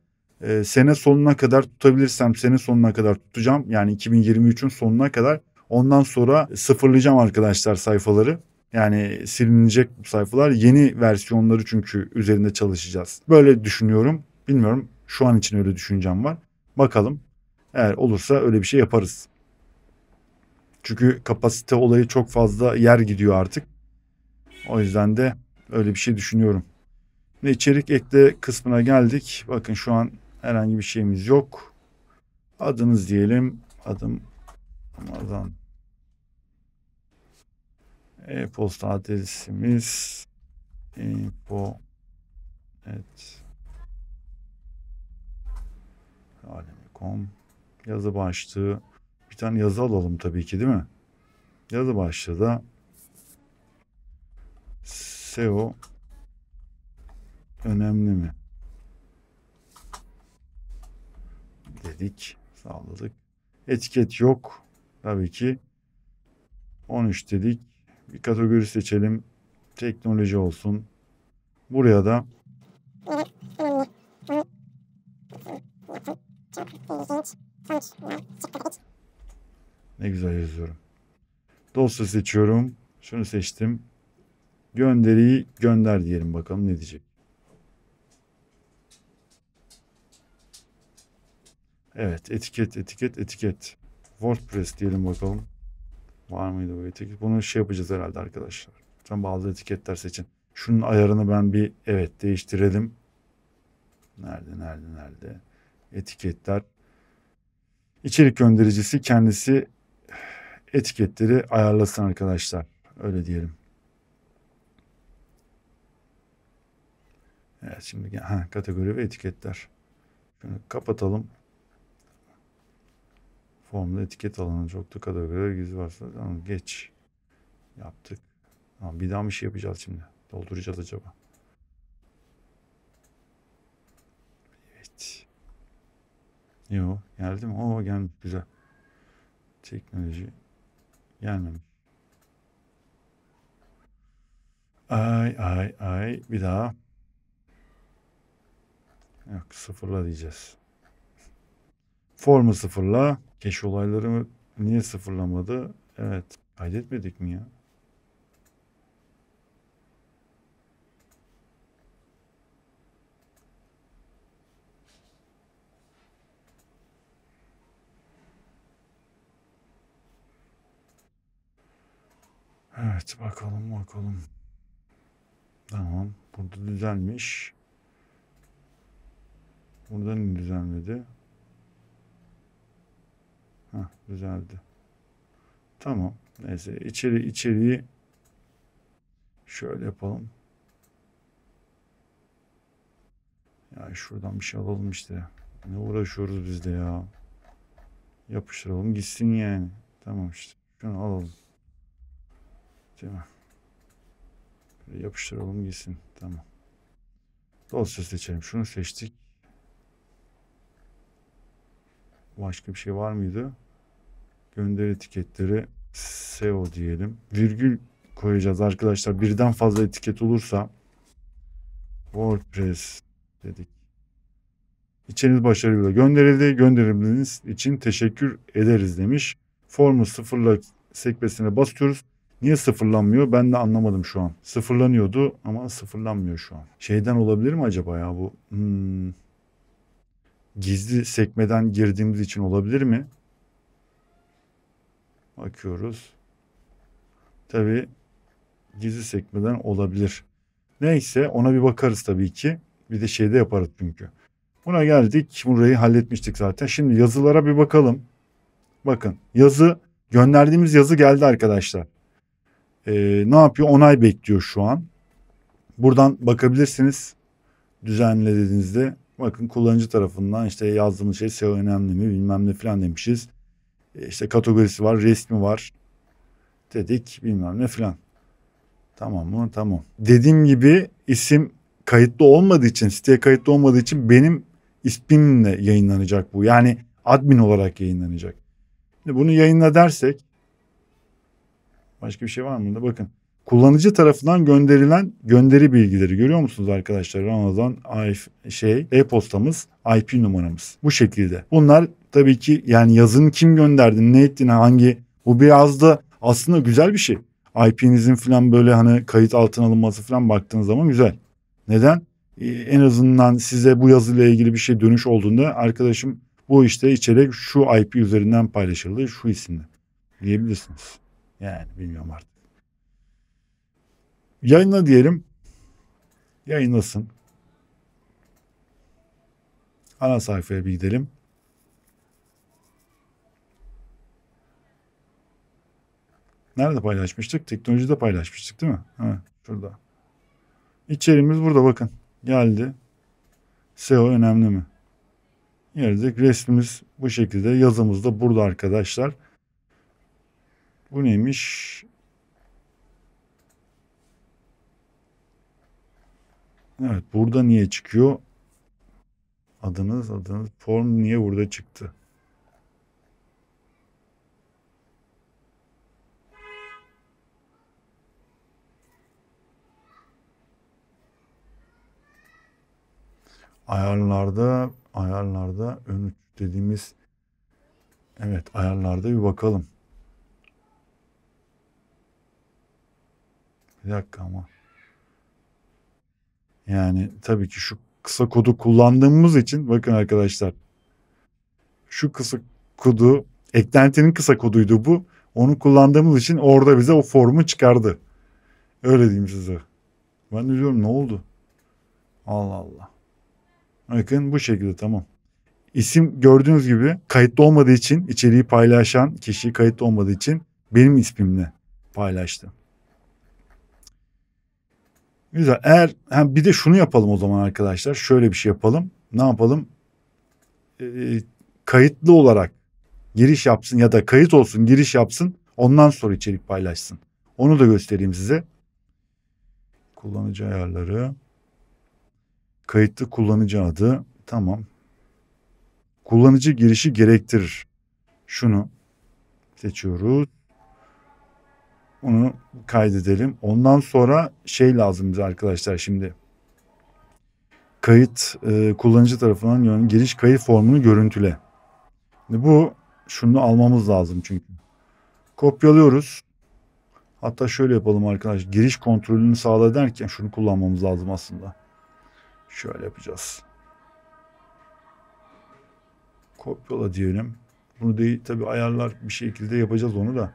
Speaker 1: Sene sonuna kadar tutabilirsem sene sonuna kadar tutacağım. Yani 2023'ün sonuna kadar. Ondan sonra sıfırlayacağım arkadaşlar sayfaları. Yani silinecek bu sayfalar. Yeni versiyonları çünkü üzerinde çalışacağız. Böyle düşünüyorum. Bilmiyorum. Şu an için öyle düşüncem var. Bakalım. Eğer olursa öyle bir şey yaparız. Çünkü kapasite olayı çok fazla yer gidiyor artık. O yüzden de öyle bir şey düşünüyorum. Ve içerik ekle kısmına geldik. Bakın şu an herhangi bir şeyimiz yok. Adınız diyelim. Adım Ramazan. E-posta adresimiz info@alemi.com. Yazı başlığı. Bir tane yazı alalım tabii ki değil mi? Yazı başlığı da SEO önemli mi? Dedik. Sağladık. Etiket yok. Tabii ki. 13 dedik. Bir kategori seçelim. Teknoloji olsun. Buraya da ne güzel yazıyorum. Dosya seçiyorum. Şunu seçtim. Gönderiyi gönder diyelim, bakalım ne diyecek. Evet, etiket. WordPress diyelim bakalım. Var mıydı bu etiket? Bunu şey yapacağız herhalde arkadaşlar. Lütfen bazı etiketler seçin. Şunun ayarını ben bir değiştirelim. Nerede? Etiketler. İçerik göndericisi kendisi etiketleri ayarlasın arkadaşlar. Öyle diyelim. Evet şimdi kategori ve etiketler. Şunu kapatalım. Formda etiket alanı çok da kategori gizli varsa tamam, geç. Yaptık. Tamam, bir daha bir şey yapacağız şimdi. Dolduracağız acaba. Evet. Yo, geldi mi? Oo, gelmiş, güzel. Teknoloji gelmemiş. Ay bir daha. Yok, sıfırla diyeceğiz. Formu sıfırla. Cache olayları niye sıfırlamadı? Evet. Kaydetmedik mi ya? Evet, bakalım. Tamam. Burada düzelmiş. Burada niye düzelmedi? Düzeldi. Tamam. Neyse, içeriği şöyle yapalım. Ya şuradan bir şey alalım işte. Ne uğraşıyoruz biz de ya. Yapıştıralım gitsin yani. Tamam işte. Şunu alalım. Değil mi? Böyle yapıştıralım gitsin. Tamam. Dosya seçelim. Şunu seçtik. Başka bir şey var mıydı? Gönder etiketleri SEO diyelim. Virgül koyacağız arkadaşlar. Birden fazla etiket olursa WordPress dedik. İçeriniz başarıyla gönderildi. Gönderiminiz için teşekkür ederiz demiş. Formu sıfırla sekmesine basıyoruz. Niye sıfırlanmıyor? Ben de anlamadım şu an. Sıfırlanıyordu ama sıfırlanmıyor şu an. Şeyden olabilir mi acaba ya bu? Gizli sekmeden girdiğimiz için olabilir mi? Bakıyoruz. Tabii gizli sekmeden olabilir. Neyse, ona bir bakarız tabii ki. Bir de şeyde yaparız çünkü. Buna geldik. Burayı halletmiştik zaten. Şimdi yazılara bir bakalım. Bakın, gönderdiğimiz yazı geldi arkadaşlar. Ne yapıyor? Onay bekliyor şu an. Buradan bakabilirsiniz. Düzenle dediğinizde. Bakın, kullanıcı tarafından işte yazdığımız şey SEO önemli mi bilmem ne falan demişiz. İşte kategorisi var, resmi var dedik, bilmem ne falan. Tamam mı? Tamam. Dediğim gibi isim kayıtlı olmadığı için, siteye kayıtlı olmadığı için benim ismimle yayınlanacak bu. Yani admin olarak yayınlanacak. Şimdi bunu yayınla dersek, başka bir şey var mı da? Bakın. Kullanıcı tarafından gönderilen gönderi bilgileri görüyor musunuz arkadaşlar? Ramazan e-postamız, IP numaramız. Bu şekilde. Bunlar tabii ki yani yazını kim gönderdi, ne ettiğine, bu biraz da aslında güzel bir şey. IP'nizin falan böyle hani kayıt altına alınması falan baktığınız zaman güzel. Neden? En azından size bu yazıyla ilgili bir şey dönüş olduğunda, arkadaşım bu işte içerik şu IP üzerinden paylaşıldı, şu isimle diyebilirsiniz. Yani bilmiyorum artık. Yayınla diyelim. Yayınlasın. Ana sayfaya bir gidelim. Nerede paylaşmıştık? Teknolojide paylaşmıştık değil mi? Evet, şurada. İçeriğimiz burada, bakın. Geldi. SEO önemli mi? Geldik. Resmimiz bu şekilde. Yazımız da burada arkadaşlar. Bu neymiş? Evet, burada niye çıkıyor? Adınız. Form niye burada çıktı? Ayarlarda ön dediğimiz, evet, ayarlarda bir bakalım. Bir dakika ama. Yani tabii ki şu kısa kodu kullandığımız için, bakın arkadaşlar, şu kısa kodu, eklentinin kısa koduydu bu. Onu kullandığımız için orada bize o formu çıkardı. Öyle diyeyim size. Ben de diyorum, ne oldu? Allah Allah. Bakın bu şekilde, tamam. İsim gördüğünüz gibi kayıtlı olmadığı için, içeriği paylaşan kişi kayıtlı olmadığı için benim ismimle paylaştı. Güzel. Eğer bir de şunu yapalım o zaman arkadaşlar. Şöyle bir şey yapalım. Ne yapalım? Kayıtlı olarak giriş yapsın ya da kayıt olsun, giriş yapsın. Ondan sonra içerik paylaşsın. Onu da göstereyim size. Kullanıcı ayarları. Kayıtlı kullanıcı adı. Tamam. Kullanıcı girişi gerektirir. Şunu seçiyoruz. Onu kaydedelim. Ondan sonra şey lazım bize arkadaşlar şimdi. Kayıt kullanıcı tarafından giriş kayıt formunu görüntüle. Bu şunu almamız lazım çünkü. Kopyalıyoruz. Hatta şöyle yapalım arkadaşlar. Giriş kontrolünü sağla derken şunu kullanmamız lazım aslında. Şöyle yapacağız. Kopyala diyelim. Bunu değil tabii ayarlar bir şekilde yapacağız onu da.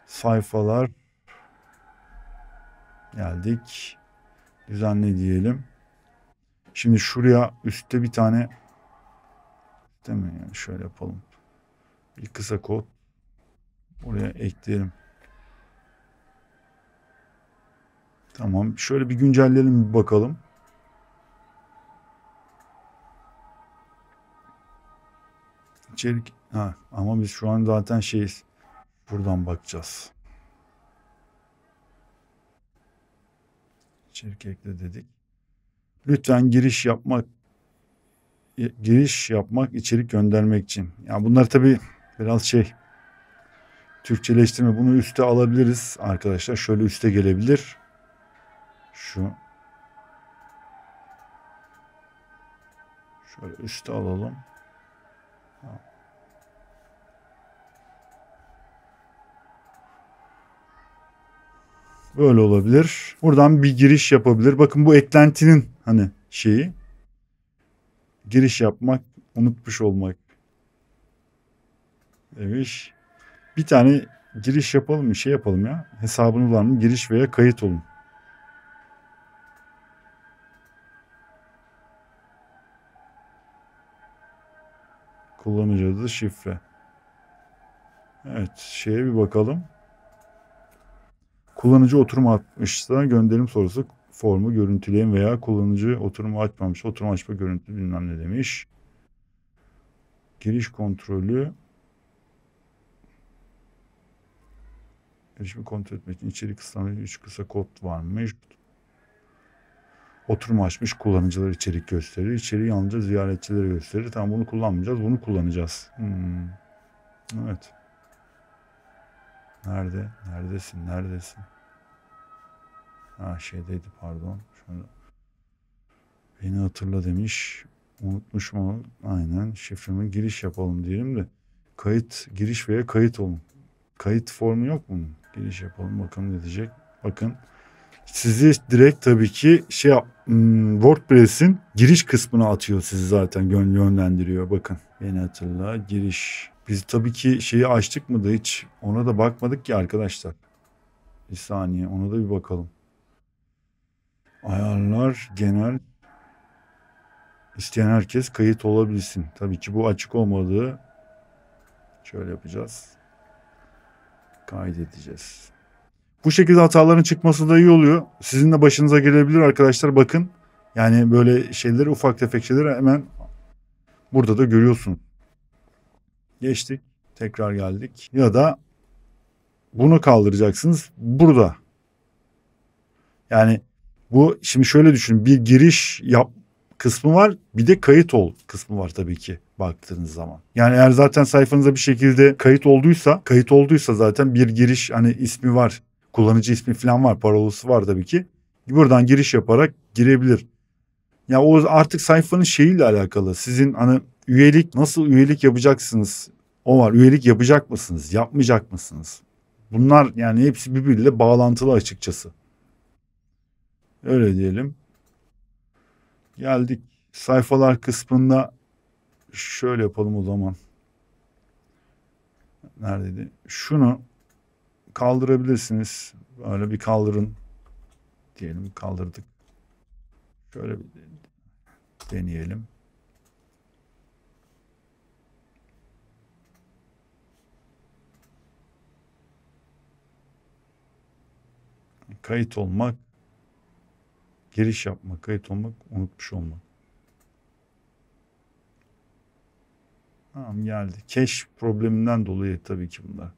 Speaker 1: Sayfalar geldik. Düzenle diyelim. Şimdi şuraya üstte bir tane değil mi? Yani şöyle yapalım. Bir kısa kod oraya ekleyelim. Tamam. Şöyle bir güncelleyelim bir bakalım. İçerik ama biz şu an zaten şeyiz. Buradan bakacağız. İçerik ekle dedik. Lütfen giriş yapmak, içerik göndermek için. Yani bunlar tabii biraz Türkçeleştirme. Bunu üste alabiliriz arkadaşlar. Şöyle üste gelebilir. Şöyle üste alalım. Böyle olabilir. Buradan bir giriş yapabilir. Bakın bu eklentinin şeyi. Giriş yapmak, unutmuş olmak demiş. Bir tane giriş yapalım mı? Şey yapalım ya. Hesabınız var mı? Giriş veya kayıt olun. Kullanıcı adı, şifre. Evet, şeye bir bakalım. Kullanıcı oturum atmışsa gönderim sorusu formu görüntüleyin veya kullanıcı oturumu açmamış. Oturum açma görüntü bilmem ne demiş. Giriş kontrolü. Erişimi kontrol etmek için içerik kısıtlaması 3 kısa kod varmış. Oturum açmış kullanıcılar içerik gösterir. İçeriği yalnızca ziyaretçilere gösterir. Tamam bunu kullanmayacağız. Bunu kullanacağız. Evet. Nerede? Neredesin? Neredesin? Şeydeydi pardon. Şöyle. Beni hatırla demiş. Unutmuş mu? Aynen. Şifreme giriş yapalım diyelim de. Giriş veya kayıt olun. Kayıt formu yok mu? Giriş yapalım. Bakalım ne diyecek. Bakın. Sizi direkt tabii ki WordPress'in giriş kısmına atıyor sizi zaten yönlendiriyor. Bakın. Beni hatırla. Giriş. Biz tabii ki şeyi açtık mı da hiç ona da bakmadık ki arkadaşlar. Bir saniye ona da bir bakalım. Ayarlar genel isteyen herkes kayıt olabilsin. Tabii ki bu açık olmadığı şöyle yapacağız. Kaydedeceğiz. Bu şekilde hataların çıkması da iyi oluyor. Sizin de başınıza gelebilir arkadaşlar bakın. Yani böyle şeyleri ufak tefek şeyleri hemen burada da görüyorsun. Geçtik. Tekrar geldik. Ya da bunu kaldıracaksınız burada. Yani bu şimdi şöyle düşün. Bir giriş yap kısmı var. Bir de kayıt ol kısmı var tabii ki baktığınız zaman. Yani eğer zaten sayfanıza bir şekilde kayıt olduysa zaten bir giriş ismi var. Kullanıcı ismi falan var. Parolası var tabii ki. Buradan giriş yaparak girebilir. Ya o artık sayfanın şeyiyle alakalı. Sizin nasıl üyelik yapacaksınız? O var. Üyelik yapacak mısınız? Yapmayacak mısınız? Bunlar yani hepsi birbiriyle bağlantılı açıkçası. Öyle diyelim. Geldik sayfalar kısmında şöyle yapalım o zaman. Neredeydi? Şunu kaldırabilirsiniz. Böyle bir kaldırın. Diyelim kaldırdık. Şöyle bir deneyelim. Kayıt olmak. Giriş yapmak, kayıt olmak, unutmuş olmak. Tamam, geldi. Cache probleminden dolayı tabii ki bunlar.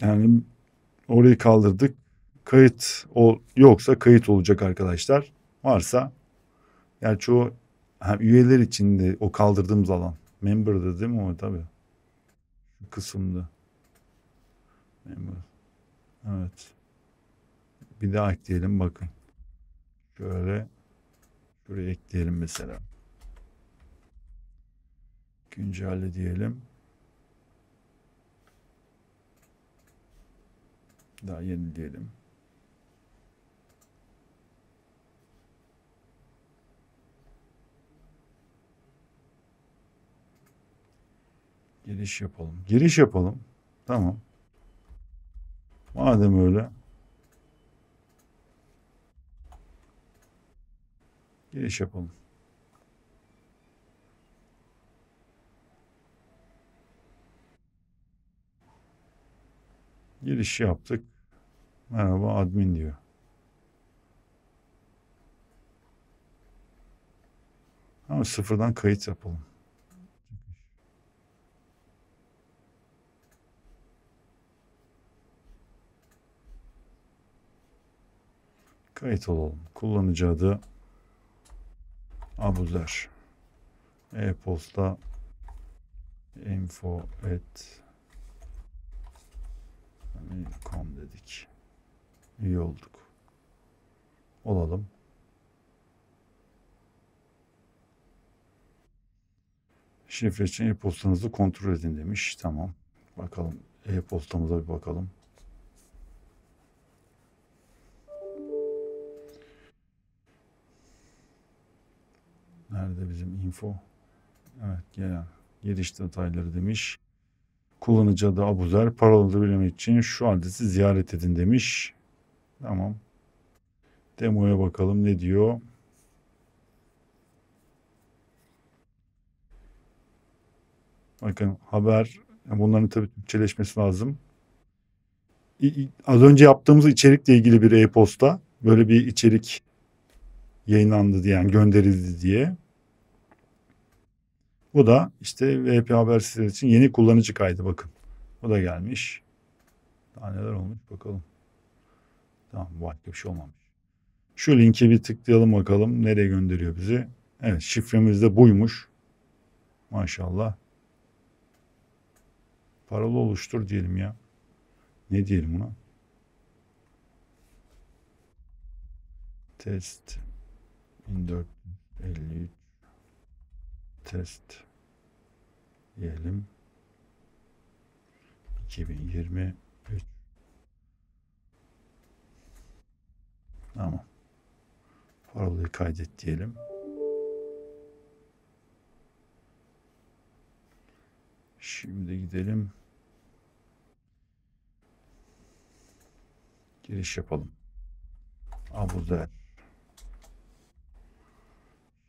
Speaker 1: Yani orayı kaldırdık. Kayıt yoksa kayıt olacak arkadaşlar. Varsa, gerçi o üyeler için de o kaldırdığımız alan. Member'da değil mi o, tabii. Şu kısımda. Member. Evet. Bir daha ekleyelim bakın. Şöyle şuraya ekleyelim mesela. Güncelle diyelim. Daha yeni diyelim. Giriş yapalım. Giriş yapalım. Tamam. Madem öyle. Giriş yapalım. Giriş yaptık. Merhaba admin diyor. Ama sıfırdan kayıt yapalım. Kayıt olalım. Kullanıcı adı Abuzer. E-posta info@com dedik. İyi olduk. Olalım. Şifre için e-postanızı kontrol edin demiş. Tamam. Bakalım. E-postamıza bir bakalım. Nerede bizim info? Evet, gelen giriş detayları demiş. Kullanıcı adı Abuzer. Parolanızı bilmek için şu adresi ziyaret edin demiş. Tamam. Demoya bakalım ne diyor. Bakın haber, bunların tabii Türkçeleşmesi lazım. Az önce yaptığımız içerikle ilgili bir e-posta. Böyle bir içerik yayınlandı diye, yani gönderildi diye. Bu da işte VP haber siteleri için yeni kullanıcı kaydı, bakın. Bu da gelmiş. Daha neler olmuş bakalım. Tamam, başka bir şey olmamış. Şu linke bir tıklayalım bakalım nereye gönderiyor bizi. Evet, şifremiz de buymuş. Maşallah. Parola oluştur diyelim ya. Ne diyelim buna? Test 1453 test diyelim. 2023. Tamam. Parolayı kaydet diyelim. Şimdi gidelim. Giriş yapalım. Abuzer.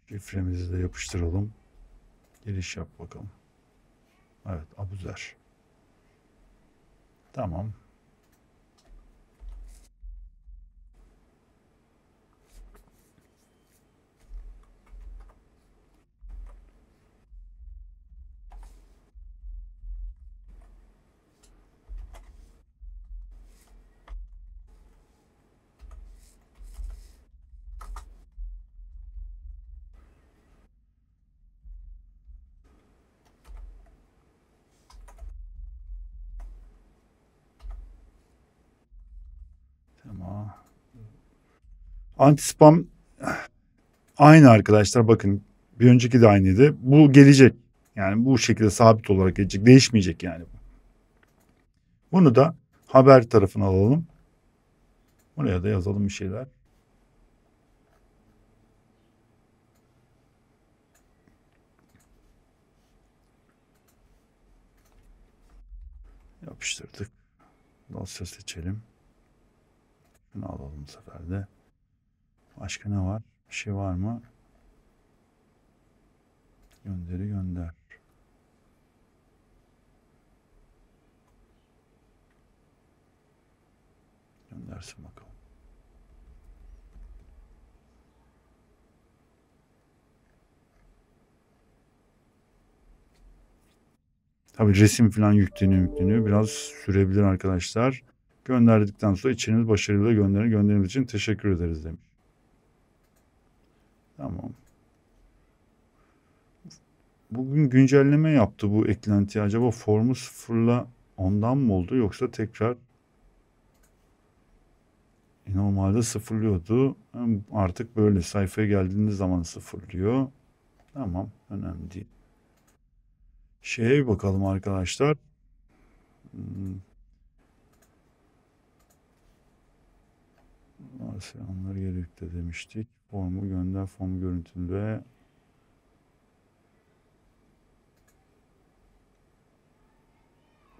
Speaker 1: Şifremizi de yapıştıralım. Giriş yap bakalım. Evet, Abuzer. Tamam. Tamam. Anti-spam aynı arkadaşlar, bakın. Bir önceki de aynıydı. Bu gelecek. Yani bu şekilde sabit olarak gelecek. Değişmeyecek yani. Bunu da haber tarafına alalım. Buraya da yazalım bir şeyler. Yapıştırdık. Dosya seçelim. Bunu alalım bu sefer de. Başka ne var? Bir şey var mı? Gönderi gönder. Göndersin bakalım. Tabii resim falan yükleniyor. Biraz sürebilir arkadaşlar. Gönderdikten sonra içeriğiniz başarıyla gönderdiğiniz için teşekkür ederiz demiş. Tamam. Bugün güncelleme yaptı bu eklenti. Acaba formu sıfırla ondan mı oldu yoksa tekrar normalde sıfırlıyordu. Artık böyle sayfaya geldiğiniz zaman sıfırlıyor. Tamam, önemli değil. Şeye bir bakalım arkadaşlar. Selamlar geri yükle demiştik. Formu gönder, formu görüntüle.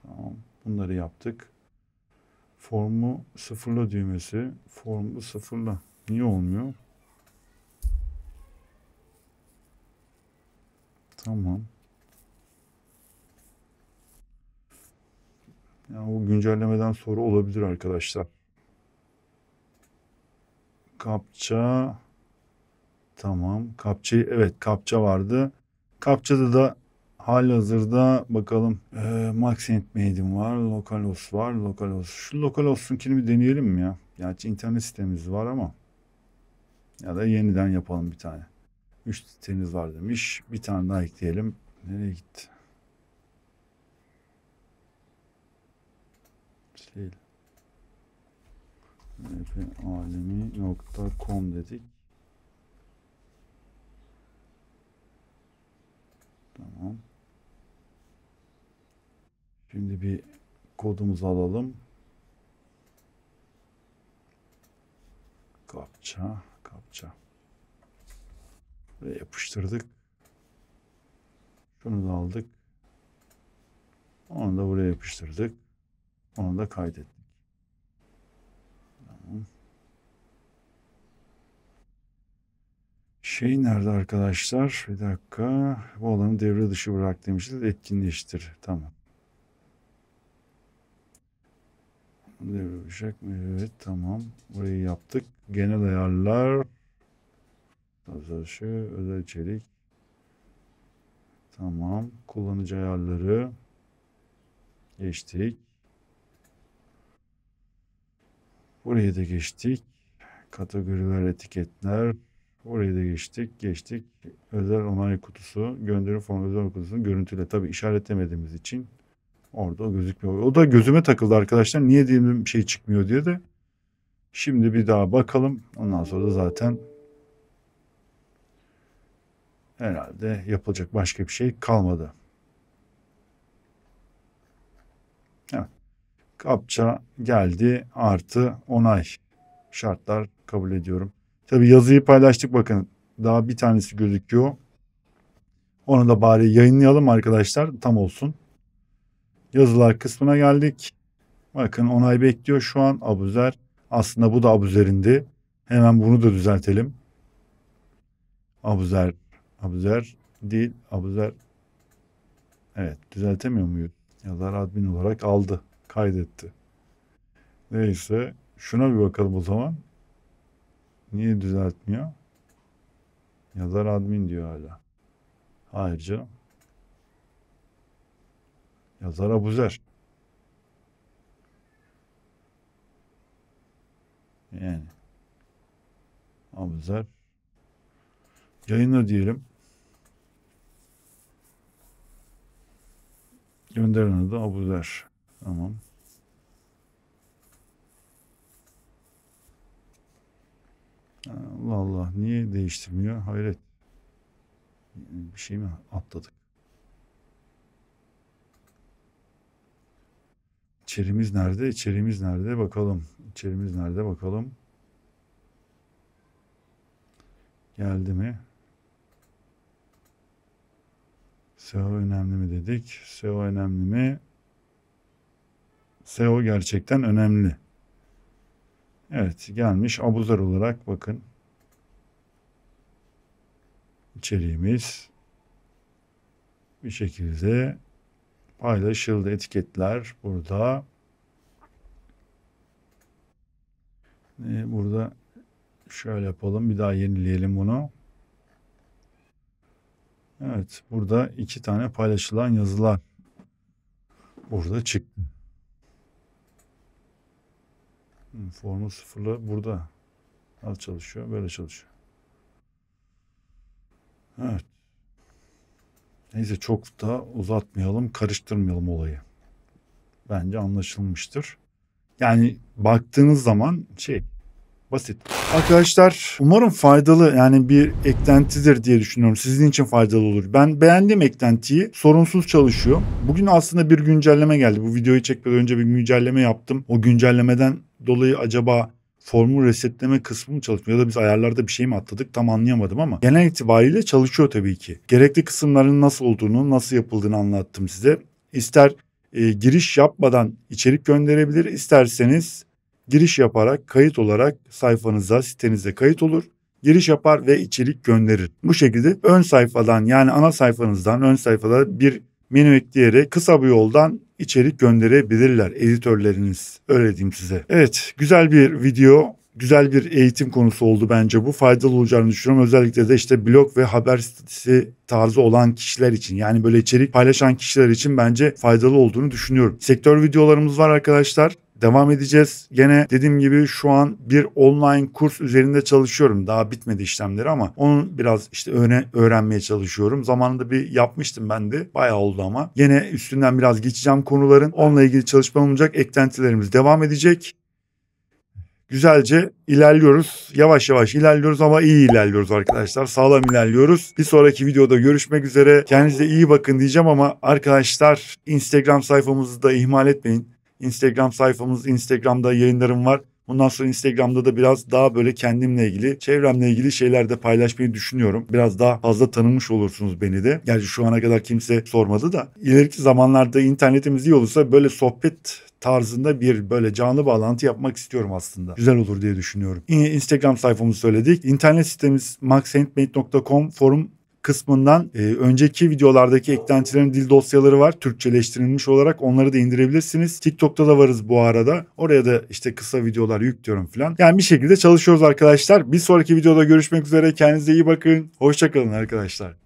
Speaker 1: Tamam, bunları yaptık. Formu sıfırla düğmesi. Formu sıfırla. Niye olmuyor? Tamam. Yani bu güncellemeden sonra olabilir arkadaşlar. Kapça. Tamam. Kapçayı, evet, kapça vardı. Kapçada da halihazırda bakalım. Maxent Maiden var. Localhost var. Localhost. Şu Localhost'unkini bir deneyelim mi ya? Gerçi internet sitemiz var ama. Ya da yeniden yapalım bir tane. 3 siteniz var demiş. Bir tane daha ekleyelim. Nereye gitti? Değil. alemi.com dedik. Tamam. Şimdi bir kodumuzu alalım. Kapça. Ve yapıştırdık. Şunu da aldık. Onu da buraya yapıştırdık. Onu da kaydettik. Tamam. Şey nerede arkadaşlar? Bir dakika. Bu alanı devre dışı bırak demişiz. Etkinleştir. Tamam. Devre dışı mı? Evet, tamam. Burayı yaptık. Genel ayarlar. Özel içerik. Tamam. Kullanıcı ayarları. Geçtik. Buraya da geçtik. Kategoriler, etiketler. Oraya da geçtik. Özel onay kutusu, gönderi formu özel onay kutusunu görüntüle. Tabii işaretlemediğimiz için orada gözükmüyor. O da gözüme takıldı arkadaşlar. Niye diyeyim bir şey çıkmıyor diye de. Şimdi bir daha bakalım. Ondan sonra da zaten herhalde yapılacak başka bir şey kalmadı. Evet. Kapça geldi. Artı onay. Şartlar kabul ediyorum. Tabii yazıyı paylaştık, bakın. Daha bir tanesi gözüküyor. Onu da bari yayınlayalım arkadaşlar. Tam olsun. Yazılar kısmına geldik. Bakın onay bekliyor şu an Abuzer. Aslında bu da Abuzer'indi. Hemen bunu da düzeltelim. Abuzer değil, Abuzer. Evet, düzeltemiyor muyuz? Yazar admin olarak aldı, kaydetti. Neyse, şuna bir bakalım o zaman. Niye düzeltmiyor? Yazar admin diyor hala. Hayır canım. Yazar Abuzer. Yani Abuzer. Yayınla diyelim. Gönderen adı Abuzer. Tamam. Allah Allah, niye değiştirmiyor? Hayret. Bir şey mi atladık? İçerimiz nerede? İçerimiz nerede? Bakalım. İçerimiz nerede? Bakalım. Geldi mi? SEO önemli mi dedik? SEO önemli mi? SEO gerçekten önemli. Evet, gelmiş Abuzer olarak bakın. İçeriğimiz bir şekilde paylaşıldı. Etiketler burada. Burada şöyle yapalım. Bir daha yenileyelim bunu. Evet, burada 2 tane paylaşılan yazılar Burada çıktı. Formu sıfırla burada. Nasıl çalışıyor? Böyle çalışıyor. Evet. Neyse çok da uzatmayalım, karıştırmayalım olayı. Bence anlaşılmıştır. Yani baktığınız zaman basit. Arkadaşlar umarım faydalı yani bir eklentidir diye düşünüyorum. Sizin için faydalı olur. Ben beğendim eklentiyi. Sorunsuz çalışıyor. Bugün aslında bir güncelleme geldi. Bu videoyu çekmeden önce bir güncelleme yaptım. O güncellemeden dolayı acaba formu resetleme kısmı mı çalışmıyor ya da biz ayarlarda bir şey mi atladık tam anlayamadım ama genel itibariyle çalışıyor tabii ki. Gerekli kısımların nasıl olduğunu, nasıl yapıldığını anlattım size. İster giriş yapmadan içerik gönderebilir, isterseniz giriş yaparak kayıt olarak sayfanıza, sitenize kayıt olur. Giriş yapar ve içerik gönderir. Bu şekilde ön sayfadan yani ana sayfanızdan ön sayfada bir menü ekleyerek kısa bir yoldan içerik gönderebilirler editörleriniz. Öyle diyeyim size. Evet, güzel bir video, güzel bir eğitim konusu oldu bence bu. Faydalı olacağını düşünüyorum. Özellikle de işte blog ve haber sitesi tarzı olan kişiler için yani böyle içerik paylaşan kişiler için bence faydalı olduğunu düşünüyorum. Sektör videolarımız var arkadaşlar. Devam edeceğiz. Gene dediğim gibi şu an bir online kurs üzerinde çalışıyorum. Daha bitmedi işlemleri ama onu biraz işte öğrenmeye çalışıyorum. Zamanında bir yapmıştım ben de. Bayağı oldu ama. Yine üstünden biraz geçeceğim konuların. Onunla ilgili çalışmam olacak. Eklentilerimiz devam edecek. Güzelce ilerliyoruz. Yavaş yavaş ilerliyoruz ama iyi ilerliyoruz arkadaşlar. Sağlam ilerliyoruz. Bir sonraki videoda görüşmek üzere. Kendinize iyi bakın diyeceğim ama arkadaşlar Instagram sayfamızı da ihmal etmeyin. Instagram'da yayınlarım var. Bundan sonra Instagram'da da biraz daha böyle kendimle ilgili, çevremle ilgili şeyler de paylaşmayı düşünüyorum. Biraz daha fazla tanımış olursunuz beni de. Gerçi şu ana kadar kimse sormadı da. İleriki zamanlarda internetimiz iyi olursa böyle sohbet tarzında bir böyle canlı bağlantı yapmak istiyorum aslında. Güzel olur diye düşünüyorum. Yine Instagram sayfamızı söyledik. İnternet sitemiz maxhandmade.com forum kısmından önceki videolardaki eklentilerin dil dosyaları var. Türkçeleştirilmiş olarak onları da indirebilirsiniz. TikTok'ta da varız bu arada. Oraya da işte kısa videolar yüklüyorum falan. Yani bir şekilde çalışıyoruz arkadaşlar. Bir sonraki videoda görüşmek üzere. Kendinize iyi bakın. Hoşça kalın arkadaşlar.